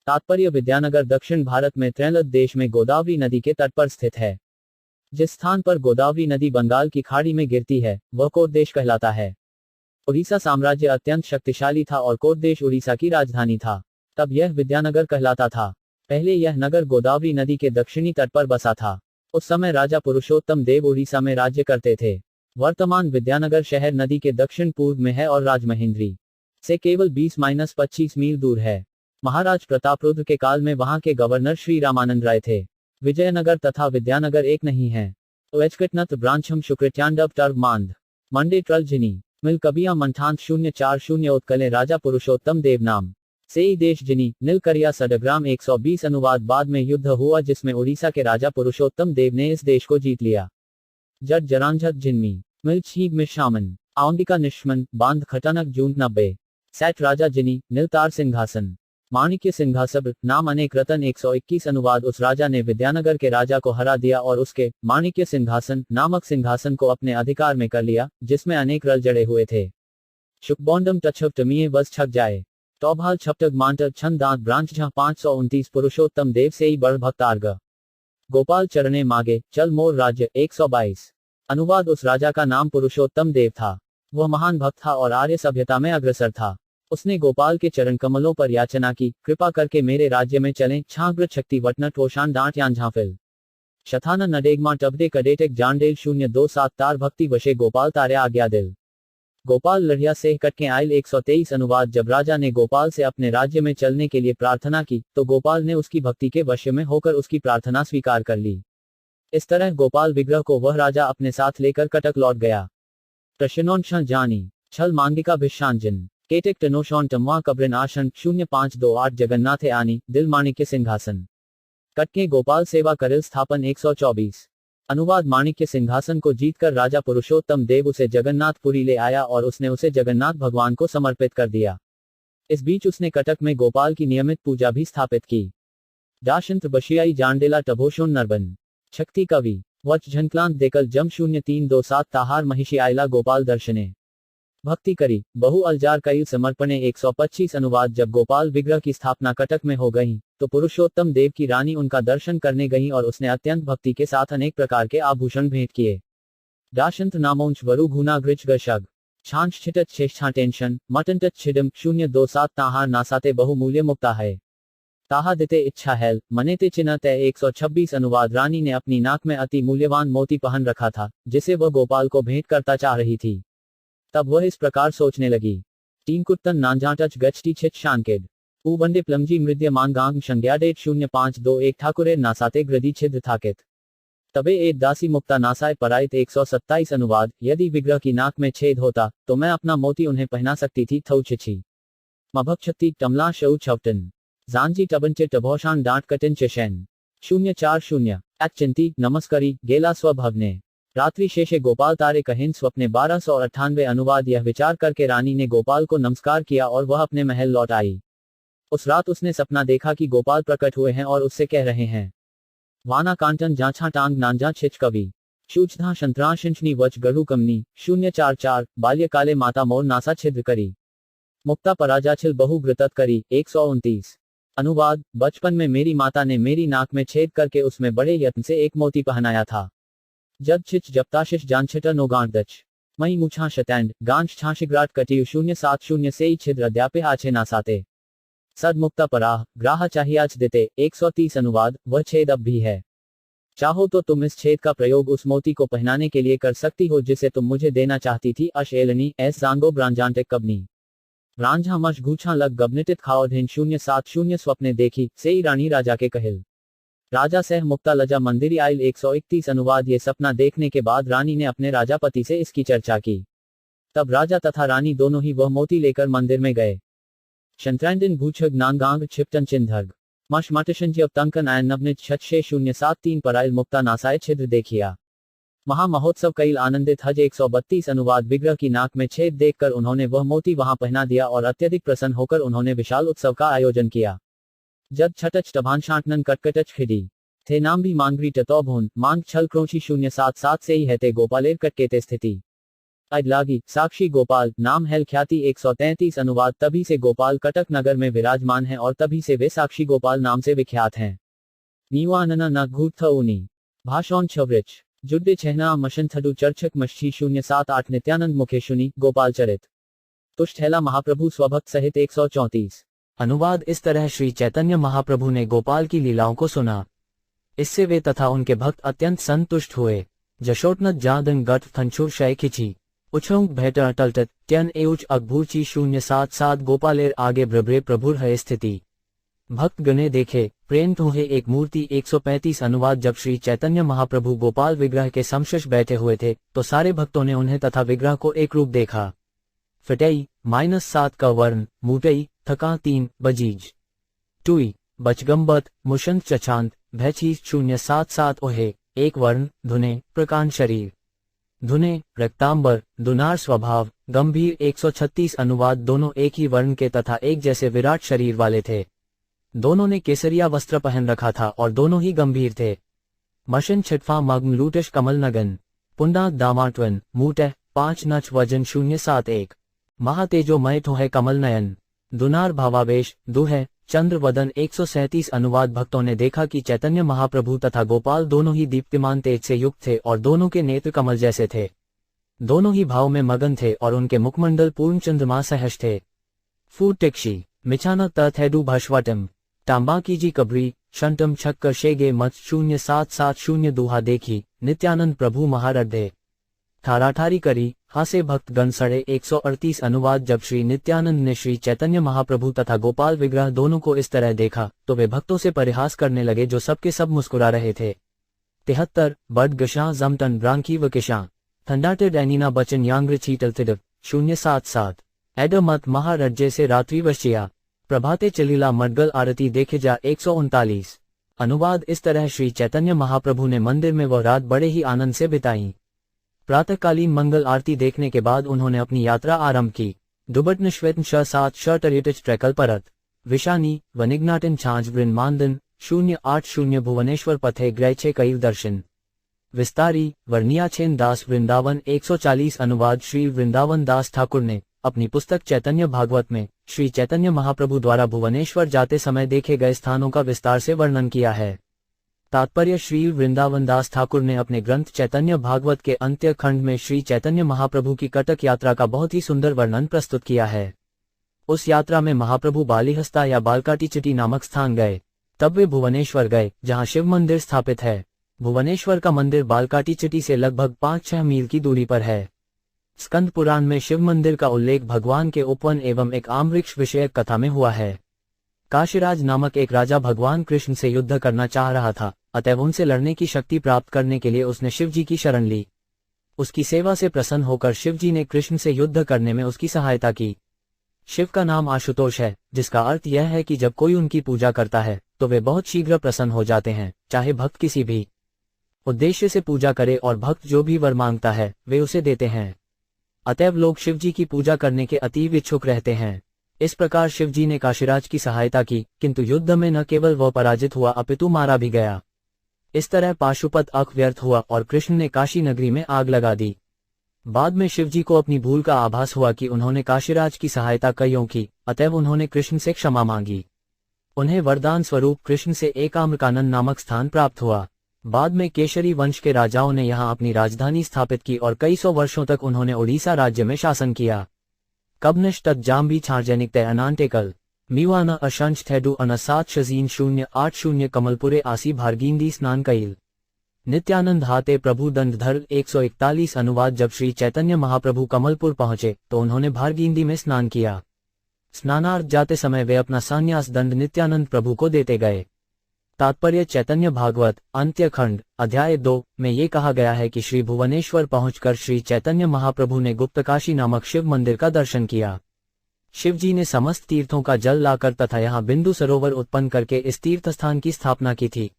तात्पर्य विद्यानगर दक्षिण भारत में त्रैलद देश में गोदावरी नदी के तट पर स्थित है। जिस स्थान पर गोदावरी नदी बंगाल की खाड़ी में गिरती है वह कोट देश कहलाता है। उड़ीसा साम्राज्य अत्यंत शक्तिशाली था और कोट देश उड़ीसा की राजधानी था। तब यह विद्यानगर कहलाता था। पहले यह नगर गोदावरी नदी के दक्षिणी तट पर बसा था। उस समय राजा पुरुषोत्तम देव उड़ीसा में राज्य करते थे। वर्तमान विद्यानगर शहर नदी के दक्षिण पूर्व में है और राजमहेंद्री से केवल 20-25 मील दूर है। महाराज प्रतापरुद्र के काल में वहां के गवर्नर श्री रामानंद राय थे। विजयनगर तथा विद्यानगर एक नहीं है। ओएचकटनत ब्रांचम शुक्रित्यांडव टर्व मांध मंडे ट्रलजिनी मिल कबिया मंठांत 040 उत्कले राजा पुरुषोत्तम देव नाम से ही देश जिनी नील करिया सडग्राम 120 अनुवाद। बाद में युद्ध हुआ जिसमें उड़ीसा के राजा पुरुषोत्तम देव ने इस देश को जीत लिया। जट जरांझत जिनमी मिल छीब में शामन आउंडिका निश्मन बांध खटानक जून 90 सैट राजा जिनी नील तार सिंहासन माणिक्य सिंहासन नाम अनेक रतन 121 अनुवाद। उस राजा ने विद्यानगर के राजा को हरा दिया और उसके माणिक्य सिंहासन नामक सिंहासन को अपने अधिकार में कर लिया जिसमें अनेक रल जड़े हुए थे। शुकबोंडम टछव टमिए बस छक जाए टॉभाल छपटग मांटर छंद दांत ब्रांच जहां 529 पुरुषोत्तम देव से ही बड़ भक्त आर्ग गोपाल चरणे मागे चल मोर राज्य 122 अनुवाद। उस राजा का नाम पुरुषोत्तम देव था। वह महान भक्त था और आर्य सभ्यता में अग्रसर था। उसने गोपाल के चरण कमलों पर याचना की, कृपा करके मेरे राज्य में चलें। छाग्र शक्ति वटन ठोशान डांट यान झांफिल शथाना नडेगमा टबडे कडेटेक जानडेल 027 तार भक्ति वशे गोपाल तारे आज्ञा दिल गोपाल लड़िया से कटके आयल 123 अनुवाद। जब राजा ने गोपाल से अपने राज्य में चलने के लिए प्रार्थना की तो गोपाल ने उसकी भक्ति के वश में होकर उसकी प्रार्थना स्वीकार कर ली। इस तरह गोपाल विग्रह को वह राजा अपने साथ लेकर कटक लौट गया। प्रश्नोन्श जानी छल मांगिका भिषांजन केटेक टनोशौन टमवा कब्रिन आशन 0528 जगन्नाथे आनी दिल माणिक्य सिंहासन कटके गोपाल सेवा करिल स्थापन 124 अनुवाद। माणिक्य सिंहासन को जीतकर राजा पुरुषोत्तम देव उसे जगन्नाथपुरी ले आया और उसने उसे जगन्नाथ भगवान को समर्पित कर दिया। इस बीच उसने कटक में गोपाल की नियमित पूजा भी स्थापित की। दाशंत बशियाई जानडेला टभोशोन नरबन शक्ति कवि वच झनक्लांत देकल जम 0327 ताहार महिषी आयला गोपाल दर्शने भक्ति करी बहु अलजार कईल समर्पणे 125 अनुवाद। जब गोपाल विग्रह की स्थापना कटक में हो गई तो पुरुषोत्तम देव की रानी उनका दर्शन करने गई और उसने अत्यंत भक्ति के साथ अनेक प्रकार के आभूषण भेंट किए। दाशंत नामोंच वरु घुना गृच गशग छांच छिटच छेषा टेंशन मटनटच छिडम 027 ताहार नासाते बहुमूल्य मुक्ता है ताहा दिते इच्छा हैल मनेते चिन्ह तय 126 अनुवाद। रानी ने अपनी नाक में अति मूल्यवान मोती पहन रखा था जिसे वह गोपाल को भेंट करता चाह रही थी। तब वह इस प्रकार सोचने लगी। तीन कुत्तन नांजाटच गचटी छिच शानकेड वंडे प्लमजी मृद्य मांगांग संज्ञाडेट 0521 ठाकुरे नासाते ग्रदी छिद्र थाकित तबे एक दासी मुक्ता नासाय पराइत 127 अनुवाद। यदि विग्रह की नाक में छेद होता तो मैं अपना मोती उन्हें पहना सकती थी। थौ छिछी मभक्षति टमला शऊ छवटन जानजी टबंचे टभौशान डांट कटिन चेशैन 040 चिंती नमस्करी गेला स्वभवने रात्रि शेषे गोपाल तारे कहें स्वप्ने 1298 अनुवाद। यह विचार करके रानी ने गोपाल को नमस्कार किया और वह अपने महल लौट आई। उस रात उसने सपना देखा कि गोपाल प्रकट हुए हैं और उससे कह रहे हैं वाना कांटन जाछा टांग नांजा छिच कवि शूचधा शंत्राशिंचनी वच गढ़ु कमनी 044 बाल्यकाले माता मोर नासा छिद्र करी मुक्ता पराजाछिल बहु ग्रतत करी 129 अनुवाद। बचपन में मेरी माता ने मेरी नाक में छेद करके उसमें बड़े यत्न से एक मोती पहनाया था। जब छिच जपताशिश जानछिटर नोगांडच मई मुछा शतैंड गांच छाशिग्राट कटियु 070 से ही छिद्र अद्यापे आछे नासाते सद मुक्ता पराह ग्राह चाहियाच देते 130 अनुवाद वह छेद अब भी है। चाहो तो तुम इस छेद का प्रयोग उस मोती को पहनाने के लिए कर सकती हो जिसे तुम मुझे देना चाहती थी। अश एलनी एस जांगो ब्रांजांटेक कबनी रांझा मश घूछा लग गबनिटित खाओधिन 070 स्वप्ने देखी से रानी राजा के कहल राजा सह मुक्ता लजा मंदिरी आयल 131 अनुवाद। ये सपना देखने के बाद रानी ने अपने राजापति से इसकी चर्चा की। तब राजा तथा रानी दोनों ही वह मोती लेकर मंदिर में गए। शंत्रैंडिन भूछग नांगांग छिपटन चिन्धर्ग मश मटशंजब तंकन आयन नबनित 6073 पर आयल मुक्ता नासाय छिद्र देखिया। महा महोत्सव कईल आनंदित हज 132 अनुवाद। विग्रह की नाक में छेद देखकर उन्होंने वह मोती वहां पहना दिया और अत्यधिक प्रसन्न होकर उन्होंने विशाल उत्सव का आयोजन किया। जब छटच टभानशांटनन कटकटच खिडी थे नाम भी मांगरी टतौभुन मांग छल क्रोची 077 से ही है गोपालेर कटकेते स्थिति अजलागी साक्षी गोपाल नाम हेल ख्याति 133 अनुवाद। तभी से गोपाल कटक नगर में विराजमान है और तभी से वे साक्षी गोपाल नाम से विख्यात हैं। नीवानना न घूट उनी भाषौन छवृच जुड्डे छहना मशन थडु चर्चक मच्छी 078 नित्यानंद मुखेशुनी गोपाल चरित तुष्ट महाप्रभु स्वभक्त सहित 134 अनुवाद। इस तरह श्री चैतन्य महाप्रभु ने गोपाल की लीलाओं को सुना। इससे वे तथा उनके भक्त अत्यंत संतुष्ट हुए। जशोटनत जादन गट थंचुर शय खिची उछंग भेट अटलटत त्यन एउच अकभूची 077 गोपालेर आगे ब्रब्रे प्रभुर है स्थिति भक्त गणे देखे प्रेम तुम्हे एक मूर्ति 135 अनुवाद। जब श्री चैतन्य महाप्रभु गोपाल विग्रह के समशश बैठे हुए थे तो सारे भक्तों ने उन्हें तथा विग्रह को एक रूप देखा। फिटई -7 का वर्ण मूटई थका 3 बजीज टुई बचगंबत मुशंत चछांत भैचीज 077 ओहे एक वर्ण धुने प्रकांड शरीर धुने रक्तांबर दुनार स्वभाव गंभीर 136 अनुवाद। दोनों एक ही वर्ण के तथा एक जैसे विराट शरीर वाले थे। दोनों ने केसरिया वस्त्र पहन रखा था और दोनों ही गंभीर थे। मशन छिटफा मग्न लूटश कमल नगन पुंडा दामाटवन मूटह 5 नच वजन 071 महातेजोमय ठोह कमल नयन दुनार भावावेश दुह चंद्र वदन 137 अनुवाद। भक्तों ने देखा कि चैतन्य महाप्रभु तथा गोपाल दोनों ही दीप्तिमान तेज से युक्त थे और दोनों के नेत्र कमल जैसे थे। दोनों ही भाव में मगन थे और उनके मुखमंडल पूर्ण चंद्रमा सहज थे। फूट टिक्षी मिछाना तथेडु भशवटम टांबा कीजी कबरी शंटम छक्कर शेगे मत 077 दुहा देखी नित्यानंद प्रभु महारड्ढे ठाराठारी करी हासे भक्त गण सड़े 138 अनुवाद। जब श्री नित्यानंद ने श्री चैतन्य महाप्रभु तथा गोपाल विग्रह दोनों को इस तरह देखा तो वे भक्तों से परिहास करने लगे जो सबके सब मुस्कुरा रहे थे। 73 बड गशां जमटन ब्रांकी व किशां ठंडाटे डैनीना बचन यांग्र छीटल तिडव 077 एडमत महारज्जे से रात्रि वशिया प्रभाते चलीला मडगल आरती देखे जा 139 अनुवाद। इस तरह श्री चैतन्य महाप्रभु ने मंदिर में वह रात बड़े ही आनंद से बिताई। प्रातःकालीन मंगल आरती देखने के बाद उन्होंने अपनी यात्रा आरंभ की। दुबटन श्वेतन 7 टरियटच ट्रैकल परत विशानी वनिग्नाटन छांच वृन मानदन 080 भुवनेश्वर पथे ग्रैचे कईल दर्शन विस्तारी वर्णियाछेन दास वृंदावन 140 अनुवाद। श्री वृंदावन दास ठाकुर ने अपनी पुस्तक चैतन्य भागवत में श्री चैतन्य महाप्रभु द्वारा भुवनेश्वर जाते समय देखे गए स्थानों का विस्तार से वर्णन किया है। तात्पर्य श्री वृंदावन दास ठाकुर ने अपने ग्रंथ चैतन्य भागवत के अंत्य खंड में श्री चैतन्य महाप्रभु की कटक यात्रा का बहुत ही सुंदर वर्णन प्रस्तुत किया है। उस यात्रा में महाप्रभु बालीहस्ता या बालकाटीचटी नामक स्थान गए। तब वे भुवनेश्वर गए जहां शिव मंदिर स्थापित है। भुवनेश्वर का मंदिर बालकाटीचटी से लगभग 5-6 मील की दूरी पर है। स्कंद पुराण में शिव मंदिर का उल्लेख भगवान के उपवन एवं एक आमवृक्ष विषयक कथा में हुआ है। काशीराज नामक एक राजा भगवान कृष्ण से युद्ध करना चाह रहा था, अतएव उनसे लड़ने की शक्ति प्राप्त करने के लिए उसने शिवजी की शरण ली। उसकी सेवा से प्रसन्न होकर शिवजी ने कृष्ण से युद्ध करने में उसकी सहायता की। शिव का नाम आशुतोष है, जिसका अर्थ यह है कि जब कोई उनकी पूजा करता है तो वे बहुत शीघ्र प्रसन्न हो जाते हैं, चाहे भक्त किसी भी उद्देश्य से पूजा करे और भक्त जो भी वर मांगता है वे उसे देते हैं। अतएव लोग शिवजी की पूजा करने के अतीव इच्छुक रहते हैं। इस प्रकार शिवजी ने काशीराज की सहायता की, किंतु युद्ध में न केवल वह पराजित हुआ अपितु मारा भी गया। इस तरह पाशुपत अख व्यर्थ हुआ और कृष्ण ने काशी नगरी में आग लगा दी। बाद में शिवजी को अपनी भूल का आभास हुआ कि उन्होंने काशीराज की सहायता कईयों की, अतएव उन्होंने कृष्ण से क्षमा मांगी। उन्हें वरदान स्वरूप कृष्ण से एकाम्रकानन नामक स्थान प्राप्त हुआ। बाद में केशरी वंश के राजाओं ने यहाँ अपनी राजधानी स्थापित की और कई सौ वर्षों तक उन्होंने ओडिशा राज्य में शासन किया। कबनश तक जाम्बी छार्जनिक तय अनांटेकल मीवाना अशंश थेडू अनसात शजीन 080 कमलपुरे आसी भारगींदी स्नान कईल नित्यानंद हाते प्रभु दंडधर 141 अनुवाद। जब श्री चैतन्य महाप्रभु कमलपुर पहुंचे तो उन्होंने भारगींदी में स्नान किया। स्नानार्थ जाते समय वे अपना संन्यास दंड नित्यानंद प्रभु को देते गए। तात्पर्य चैतन्य भागवत अंत्यखंड अध्याय 2 में ये कहा गया है कि श्री भुवनेश्वर पहुंचकर श्री चैतन्य महाप्रभु ने गुप्तकाशी नामक शिव मंदिर का दर्शन किया। शिवजी ने समस्त तीर्थों का जल लाकर तथा यहाँ बिंदु सरोवर उत्पन्न करके इस तीर्थ स्थान की स्थापना की थी।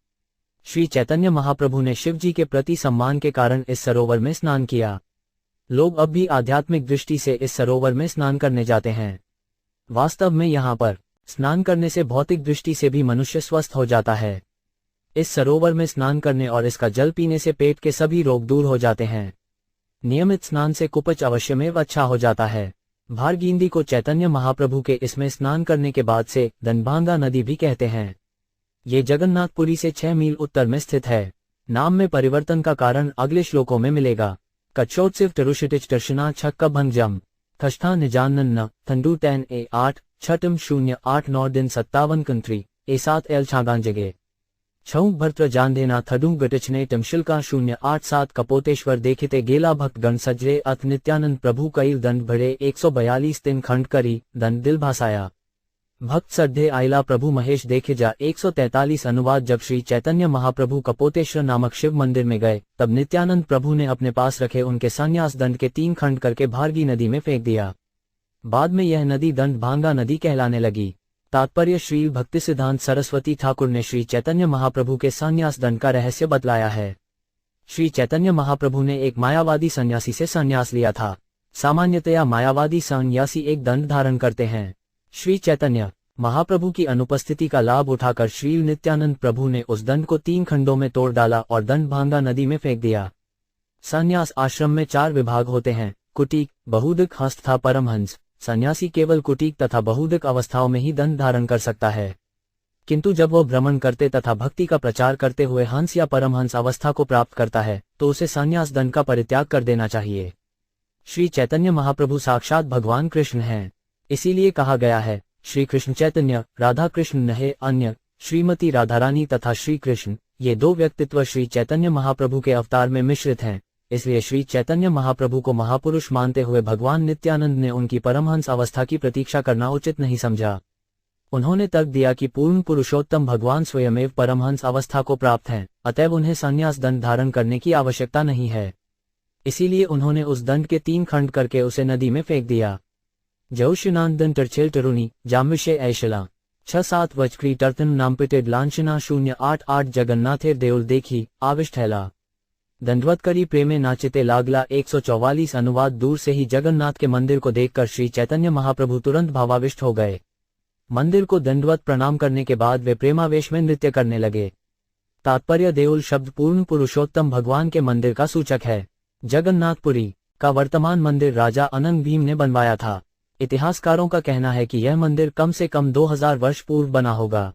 श्री चैतन्य महाप्रभु ने शिवजी के प्रति सम्मान के कारण इस सरोवर में स्नान किया। लोग अब भी आध्यात्मिक दृष्टि से इस सरोवर में स्नान करने जाते हैं। वास्तव में यहाँ पर स्नान करने से भौतिक दृष्टि से भी मनुष्य स्वस्थ हो जाता है। इस सरोवर में स्नान करने और इसका जल पीने से पेट के सभी रोग दूर हो जाते हैं। नियमित स्नान से कुपच अवश्यमेव अच्छा हो जाता है। भारगींदी को चैतन्य महाप्रभु के इसमें स्नान करने के बाद से दनभांगा नदी भी कहते हैं। ये जगन्नाथपुरी से 6 मील उत्तर में स्थित है। नाम में परिवर्तन का कारण अगले श्लोकों में मिलेगा। कच्चोत्सिव टरुषिटिच दर्शना छक्का भंगजम थष्ठा निजानन न थंडू 10 A8 छठम 089 दिन 57 कंट्री A7 एल छागांजगे छऊ भर्त्र जानदेना थडू गटिचने टमशिलका 087 कपोतेश्वर देखिते गेला भक्त गण सजरे अथ नित्यानंद प्रभु कईल दंड भरे 142 दिन खंड करी दंड दिल भासाया भक्त सद्धे आइला प्रभु महेश देखे जा 143 अनुवाद। जब श्री चैतन्य महाप्रभु कपोतेश्वर नामक शिव मंदिर में गए तब नित्यानंद प्रभु ने अपने पास रखे उनके संन्यास दंड के 3 खंड करके भारगी नदी में फेंक दिया। बाद में यह नदी दंडभांगा नदी कहलाने लगी। तात्पर्य श्री भक्ति सिद्धांत सरस्वती ठाकुर ने श्री चैतन्य महाप्रभु के संन्यास दंड का रहस्य बतलाया है। श्री चैतन्य महाप्रभु ने एक मायावादी सन्यासी से संन्यास लिया था। सामान्यतया मायावादी सन्यासी एक दंड धारण करते हैं। श्री चैतन्य महाप्रभु की अनुपस्थिति का लाभ उठाकर श्री नित्यानंद प्रभु ने उस दंड को 3 खंडों में तोड़ डाला और दंडभांगा नदी में फेंक दिया। संन्यास आश्रम में 4 विभाग होते हैं, कुटीक, बहुदिक, हस्त तथा परमहंस। सन्यासी केवल कुटीक तथा बहुदिक अवस्थाओं में ही दंड धारण कर सकता है, किंतु जब वह भ्रमण करते तथा भक्ति का प्रचार करते हुए हंस या परमहंस अवस्था को प्राप्त करता है तो उसे संन्यास दंड का परित्याग कर देना चाहिए। श्री चैतन्य महाप्रभु साक्षात भगवान कृष्ण हैं। इसीलिए कहा गया है श्री कृष्ण चैतन्य, राधा कृष्ण नहे अन्य। श्रीमती राधारानी तथा श्री कृष्ण ये 2 व्यक्तित्व श्री चैतन्य महाप्रभु के अवतार में मिश्रित हैं। इसलिए श्री चैतन्य महाप्रभु को महापुरुष मानते हुए भगवान नित्यानंद ने उनकी परमहंस अवस्था की प्रतीक्षा करना उचित नहीं समझा। उन्होंने तर्क दिया कि पूर्ण पुरुषोत्तम भगवान स्वयमेव परमहंस अवस्था को प्राप्त हैं, अतएव उन्हें संन्यास दंड धारण करने की आवश्यकता नहीं है। इसीलिए उन्होंने उस दंड के 3 खंड करके उसे नदी में फेंक दिया। जौशिनांदन टर्चेल टरुणी जामिशे ऐशला 6-7 वचक्री टर्तन नामपिटेड लांछना 088 जगन्नाथेर देउल देखी आविष्ट हैला दंडवत करी प्रेमे नाचिते लागला 144 अनुवाद। दूर से ही जगन्नाथ के मंदिर को देखकर श्री चैतन्य महाप्रभु तुरंत भावाविष्ट हो गए। मंदिर को दंडवत प्रणाम करने के बाद वे प्रेमावेश में नृत्य करने लगे। तात्पर्य देउल शब्द पूर्ण पुरुषोत्तम भगवान के मंदिर का सूचक है। जगन्नाथपुरी का वर्तमान मंदिर राजा अनंग भीम ने बनवाया था। इतिहासकारों का कहना है कि यह मंदिर कम से कम 2000 वर्ष पूर्व बना होगा।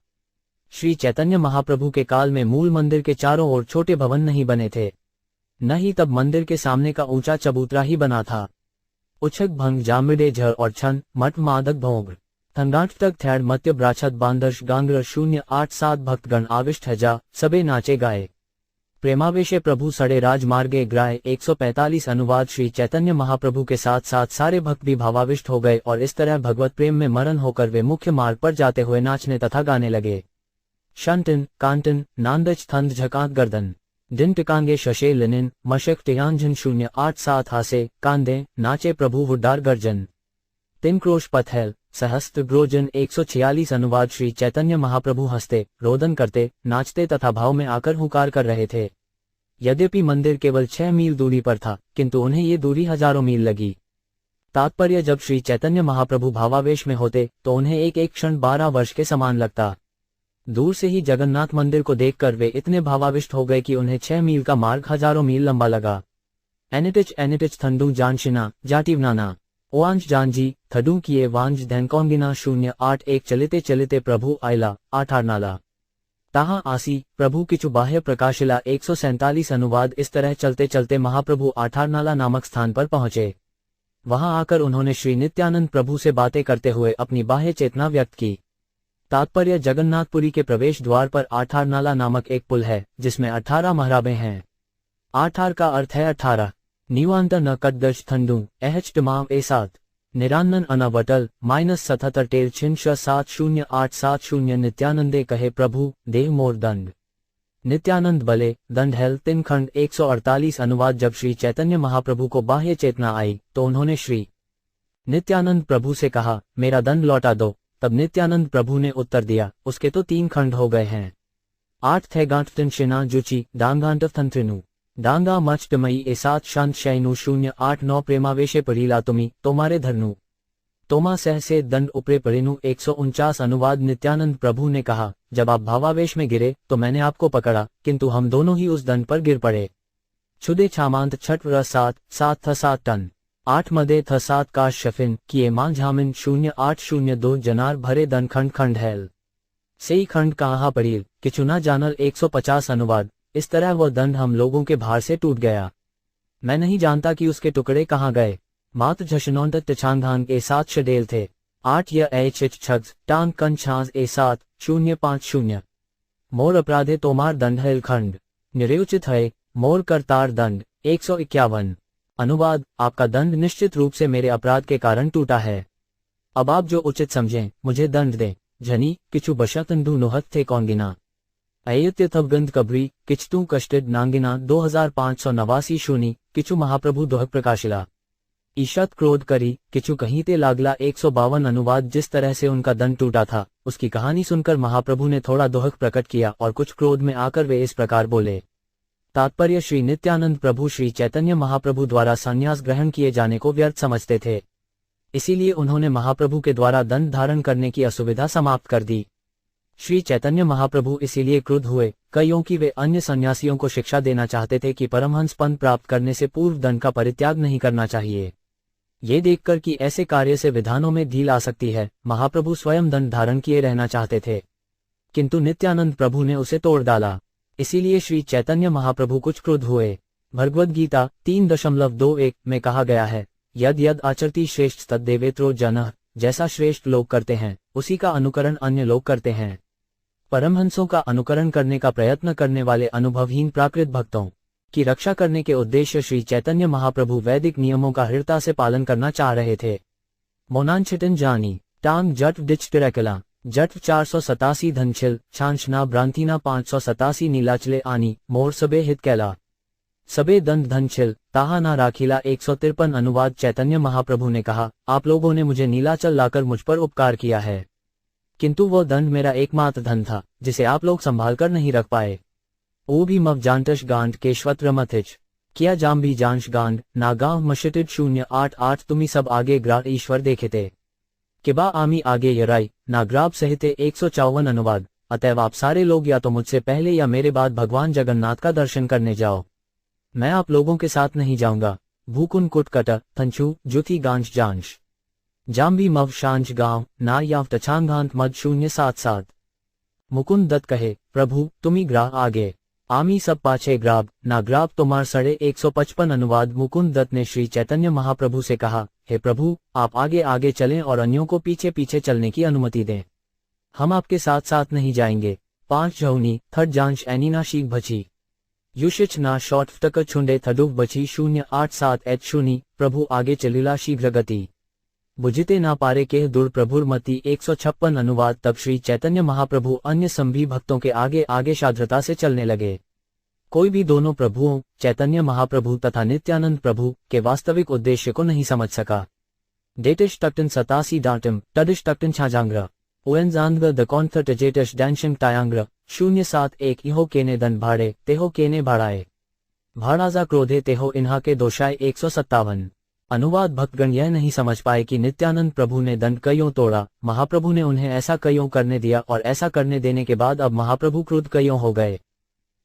श्री चैतन्य महाप्रभु के काल में मूल मंदिर के चारों ओर छोटे भवन नहीं बने थे, न ही तब मंदिर के सामने का ऊंचा चबूतरा ही बना था। उछक भंग जामिडे झर और छन मठ मादक भोग थंगाट तक थैड मत्य ब्राछत बांदर्श गांग्र 087 भक्तगण आविष्ट हजा सबे नाचे गाए प्रेमावेशे प्रभु सड़े राजमार्गे ग्राय 145 अनुवाद। श्री चैतन्य महाप्रभु के साथ साथ सारे भक्त भी भावाविष्ट हो गए और इस तरह भगवत प्रेम में मरण होकर वे मुख्य मार्ग पर जाते हुए नाचने तथा गाने लगे। शंटन कांटन नांदच थंद झकात गर्दन दिन टिकांगे शशे लिनिन मशक टियांजन 087 हासे कांदे नाचे प्रभु हुड्डार गर्जन तिन क्रोश पथैल सहस्त्र ग्रोजन 146 अनुवाद। श्री चैतन्य महाप्रभु हंसते रोदन करते नाचते तथा भाव में आकर हुंकार कर रहे थे। यद्यपि मंदिर केवल 6 मील दूरी पर था, किंतु उन्हें ये दूरी हजारों मील लगी। तात्पर्य जब श्री चैतन्य महाप्रभु भावावेश में होते तो उन्हें एक एक क्षण 12 वर्ष के समान लगता। दूर से ही जगन्नाथ मंदिर को देखकर वे इतने भावाविष्ट हो गए कि उन्हें 6 मील का मार्ग हजारों मील लंबा लगा। एनिटिच थंडू जानशिना जाटिवनाना ओआंश जानजी थडू किए वांज धैनकोंगिना 081 चलिते चलिते प्रभु आइला 8 नाला ताहा आसी प्रभु किचु बाह्य प्रकाशिला 147 अनुवाद। इस तरह चलते चलते महाप्रभु आठारनाला नामक स्थान पर पहुंचे। वहां आकर उन्होंने श्री नित्यानंद प्रभु से बातें करते हुए अपनी बाह्य चेतना व्यक्त की। तात्पर्य जगन्नाथपुरी के प्रवेश द्वार पर आठारनाला नामक एक पुल है जिसमें 18 महराबें हैं। आठार का अर्थ है 18। नीवांत न कद्दश थंडू एहच टमाम ए सात निरानन अनावटल -77 टेल छिंश 70870। नित्यानंदे कहे प्रभु देह मोर दंड। नित्यानंद बले दंड हेल 3 खंड 148 अनुवाद। जब श्री चैतन्य महाप्रभु को बाह्य चेतना आई तो उन्होंने श्री नित्यानंद प्रभु से कहा मेरा दंड लौटा दो। तब नित्यानंद प्रभु ने उत्तर दिया उसके तो 3 खंड हो गए हैं। 8 थे गांठ तिन शिना जुची डांगांट थंत्रिनु डांगा मच टमई ए 7 शांत शैनु 089 प्रेमावेशे परीला तुमी तोमारे धरनु तोमा सह से दंड उपरे परिनु 149 अनुवाद। नित्यानंद प्रभु ने कहा जब आप भावावेश में गिरे तो मैंने आपको पकड़ा किंतु हम दोनों ही उस दंड पर गिर पड़े। छुदे छामांत छठ र 7 था 7 टन 8 मदे थ 7 काश शफिन किए मां झामिन 0802 जनार भरे दन खंड खंड हैल सेई खंड कहा पड़ील किचुना जानल 150 अनुवाद। इस तरह वह दंड हम लोगों के भार से टूट गया। मैं नहीं जानता कि उसके टुकड़े कहाँ गए। मात झशनौंत तिछांधान ए 7 शडेल थे 8 या एच छग्स टांग कन छांस ए 7 050 मोर अपराधे तोमार दंड हेल खंड निरुचित है मोर करतार दंड 151 अनुवाद। आपका दंड निश्चित रूप से मेरे अपराध के कारण टूटा है। अब आप जो उचित समझें मुझे दंड दें। झनी किचु बशतंडू नोहत थे कौन गिना अयत्य थवगंध कबरी किचतू कष्टिड नांगिना 2589 शूनी किचु महाप्रभु दोहक प्रकाशिला ईशत क्रोध करी किचु कहीं ते लागला 152 अनुवाद। जिस तरह से उनका दंड टूटा था उसकी कहानी सुनकर महाप्रभु ने थोड़ा दोहक प्रकट किया और कुछ क्रोध में आकर वे इस प्रकार बोले। तात्पर्य श्री नित्यानंद प्रभु श्री चैतन्य महाप्रभु द्वारा संन्यास ग्रहण किए जाने को व्यर्थ समझते थे, इसीलिए उन्होंने महाप्रभु के द्वारा दंड धारण करने की असुविधा समाप्त कर दी। श्री चैतन्य महाप्रभु इसीलिए क्रुद्ध हुए क्योंकि वे अन्य सन्यासियों को शिक्षा देना चाहते थे कि परमहंस पद प्राप्त करने से पूर्व दंड का परित्याग नहीं करना चाहिए। ये देखकर कि ऐसे कार्य से विधानों में ढील आ सकती है, महाप्रभु स्वयं दंड धारण किए रहना चाहते थे, किंतु नित्यानंद प्रभु ने उसे तोड़ डाला। इसीलिए श्री चैतन्य महाप्रभु कुछ क्रुद्ध हुए। भगवद गीता 3.21 में कहा गया है, यद यद आचरती श्रेष्ठ तद देवेत्रो जनः, जैसा श्रेष्ठ लोग करते हैं उसी का अनुकरण अन्य लोग करते हैं। परमहंसों का अनुकरण करने का प्रयत्न करने वाले अनुभवहीन प्राकृत भक्तों की रक्षा करने के उद्देश्य श्री चैतन्य महाप्रभु वैदिक नियमों का दृढ़ता से पालन करना चाह रहे थे। मोनांछिटन जानी टांग जट डिच टिरकला जट 487 धनछिल छांछना भ्रांतिना 587 नीलाचले आनी मोर सबे हित कैला सबे दंड धनछिल ताहा ना राखीला 153 अनुवाद। चैतन्य महाप्रभु ने कहा, आप लोगों ने मुझे नीलाचल लाकर मुझ पर उपकार किया है, किंतु वो दंड मेरा एकमात्र धन था जिसे आप लोग संभाल कर नहीं रख पाए। ओ भी मव जानटश गांड केशवत रमथिच किया जाम भी जानश गांड नागांव मशिटिड 088 तुम्ही सब आगे ग्राट ईश्वर देखेते किबा आमी आगे यराई नाग्राब सहिते 154 अनुवाद। अतएव आप सारे लोग या तो मुझसे पहले या मेरे बाद भगवान जगन्नाथ का दर्शन करने जाओ, मैं आप लोगों के साथ नहीं जाऊंगा। भूकुन कुटकट थंचू जुथी गांश जानश जाम्बी मव शांच गांव ना याव तछांगांत मद 077 मुकुंद दत्त कहे, प्रभु तुम्ही ग्राह आगे आमी सब पाछे ग्राब ना ग्राब तुम्हार सड़े 155 अनुवाद। मुकुंद दत्त ने श्री चैतन्य महाप्रभु से कहा, हे प्रभु आप आगे आगे चलें और अन्यों को पीछे पीछे चलने की अनुमति दें, हम आपके साथ साथ नहीं जाएंगे। 5 झौनी थर्ड जानश एनीना शीख भची युशिच ना शॉर्ट टक छुंडे थडुक बची 087 एच शूनी प्रभु आगे चलिला शीघ्र गति बुझिते ना पारे के दूर प्रभुर मती 156 अनुवाद। तब श्री चैतन्य महाप्रभु अन्य संभी भक्तों के आगे आगे शाद्रता से चलने लगे। कोई भी दोनों प्रभुओं चैतन्य महाप्रभु तथा नित्यानंद प्रभु के वास्तविक उद्देश्य को नहीं समझ सका। डेटिश टक्टन 87 डांटम टडिश टक्टन छाजांग्र ओएनजांग द कॉन्थर टजेटश डैंशिंग टायांग्र 071 इहो केने दन भाड़े तेहो केने भाड़ाए भाड़ाजा क्रोधे तेहो इन्हा के दोषाय 157 अनुवाद। भक्तगण यह नहीं समझ पाए कि नित्यानंद प्रभु ने दंड कईयों तोड़ा, महाप्रभु ने उन्हें ऐसा कईयों करने दिया और ऐसा करने देने के बाद अब महाप्रभु क्रुद्ध कईयों हो गए।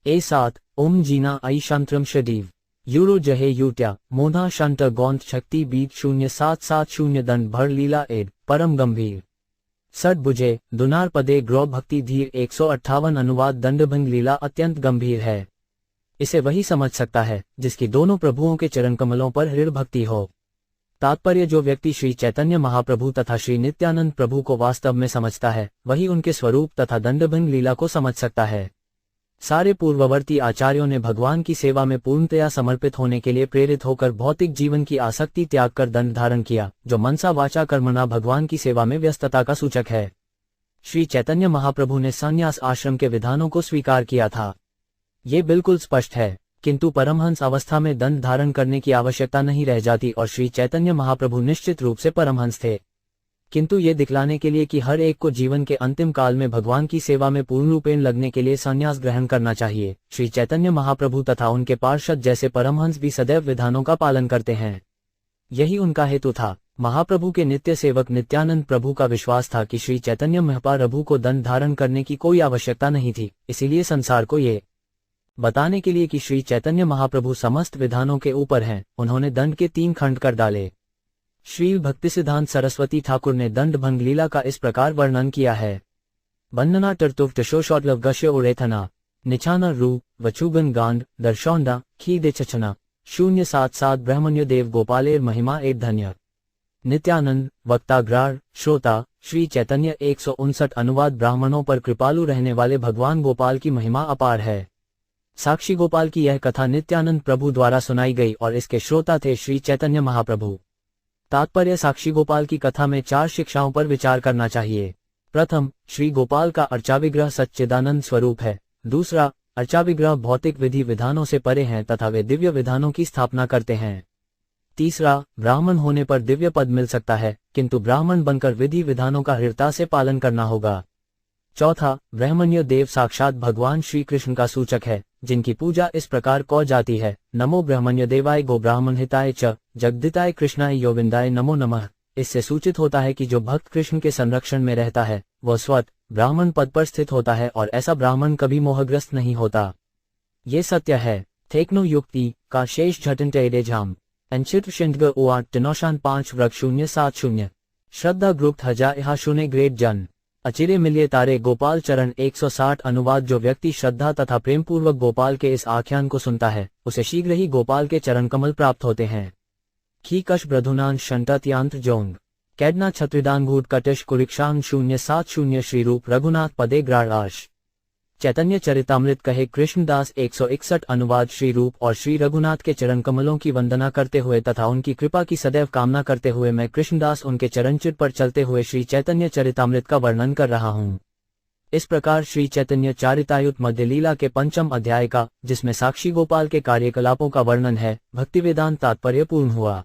ए7 ओम जीना आई शांत्रम शदीव यूरो जहे यूट्या मोना शांत गौंत शक्ति बीत 0770 दंड भर लीला एड परम गंभीर षड्भुजे दुनार पदे ग्रौ भक्ति धीर 158 अनुवाद दंडभंग लीला अत्यंत गंभीर है। इसे वही समझ सकता है जिसकी दोनों प्रभुओं के चरण कमलों पर हृदय भक्ति हो। तात्पर्य, जो व्यक्ति श्री चैतन्य महाप्रभु तथा श्री नित्यानंद प्रभु को वास्तव में समझता है वही उनके स्वरूप तथा दंडभंग लीला को समझ सकता है। सारे पूर्ववर्ती आचार्यों ने भगवान की सेवा में पूर्णतया समर्पित होने के लिए प्रेरित होकर भौतिक जीवन की आसक्ति त्याग कर दंड धारण किया, जो मनसा वाचा कर्मणा भगवान की सेवा में व्यस्तता का सूचक है। श्री चैतन्य महाप्रभु ने संन्यास आश्रम के विधानों को स्वीकार किया था, ये बिल्कुल स्पष्ट है, किंतु परमहंस अवस्था में दंड धारण करने की आवश्यकता नहीं रह जाती और श्री चैतन्य महाप्रभु निश्चित रूप से परमहंस थे। किंतु ये दिखलाने के लिए कि हर एक को जीवन के अंतिम काल में भगवान की सेवा में पूर्ण रूपेण लगने के लिए संन्यास ग्रहण करना चाहिए, श्री चैतन्य महाप्रभु तथा उनके पार्षद जैसे परमहंस भी सदैव विधानों का पालन करते हैं। यही उनका हेतु था। महाप्रभु के नित्य सेवक नित्यानंद प्रभु का विश्वास था कि श्री चैतन्य महाप्रभु को दंड धारण करने की कोई आवश्यकता नहीं थी, इसीलिए संसार को ये बताने के लिए कि श्री चैतन्य महाप्रभु समस्त विधानों के ऊपर हैं, उन्होंने दंड के 3 खंड कर डाले। श्री भक्तिसिद्धांत सरस्वती ठाकुर ने दंडभंग लीला का इस प्रकार वर्णन किया है। बंदना टर्तुव टशोशोटलव गश्य उरेथना निछाना रू वचुगन गांड दर्शौंडा खी दे चचना 077 ब्रह्मण्य देव गोपालेर महिमा एक धन्य। नित्यानंद वक्ताग्रार श्रोता श्री चैतन्य 159 अनुवाद ब्राह्मणों पर कृपालु रहने वाले भगवान गोपाल की महिमा अपार है। साक्षी गोपाल की यह कथा नित्यानंद प्रभु द्वारा सुनाई गई और इसके श्रोता थे श्री चैतन्य महाप्रभु। तात्पर्य, साक्षी गोपाल की कथा में 4 शिक्षाओं पर विचार करना चाहिए। प्रथम, श्री गोपाल का अर्चाविग्रह सच्चिदानंद स्वरूप है। दूसरा, अर्चाविग्रह भौतिक विधि विधानों से परे हैं तथा वे दिव्य विधानों की स्थापना करते हैं। तीसरा, ब्राह्मण होने पर दिव्य पद मिल सकता है, किंतु ब्राह्मण बनकर विधि विधानों का दृढ़ता से पालन करना होगा। चौथा, ब्रह्मण्य देव साक्षात भगवान श्री कृष्ण का सूचक है, जिनकी पूजा इस प्रकार को जाती है। नमो ब्रह्मण्य देवाय गो ब्राह्मण हिताय च जगदिताय कृष्णाय योविंदाय नमो नमः। इससे सूचित होता है कि जो भक्त कृष्ण के संरक्षण में रहता है वह स्वत ब्राह्मण पद पर स्थित होता है और ऐसा ब्राह्मण कभी मोहग्रस्त नहीं होता। ये सत्य है। थेक्नो युक्ति का शेष झटन टेरे झाम एंचित शिंदग ओआट टिनोशान 5 वर्ग 070 श्रद्धा ग्रुप हजा यहा शुने ग्रेट जन अचिरे मिलिए तारे गोपाल चरण 160 अनुवाद। जो व्यक्ति श्रद्धा तथा प्रेम पूर्वक गोपाल के इस आख्यान को सुनता है उसे शीघ्र ही गोपाल के चरण कमल प्राप्त होते हैं। खी कश ब्रधुनान शंटत यांत्र जोंग कैडना छत्रिदान भूट कटिश कुरिक्षांग 070 श्री रूप रघुनाथ पदे ग्राश। चैतन्य चरितामृत कहे कृष्णदास 161 अनुवाद। श्री रूप और श्री रघुनाथ के चरण कमलों की वंदना करते हुए तथा उनकी कृपा की सदैव कामना करते हुए मैं कृष्णदास उनके चरणचित पर चलते हुए श्री चैतन्य चरितामृत का वर्णन कर रहा हूँ। इस प्रकार श्री चैतन्य चारितायुत मध्य लीला के 5म अध्याय का, जिसमें साक्षी गोपाल के कार्यकलापों का वर्णन है, भक्तिवेदांत तात्पर्य पूर्ण हुआ।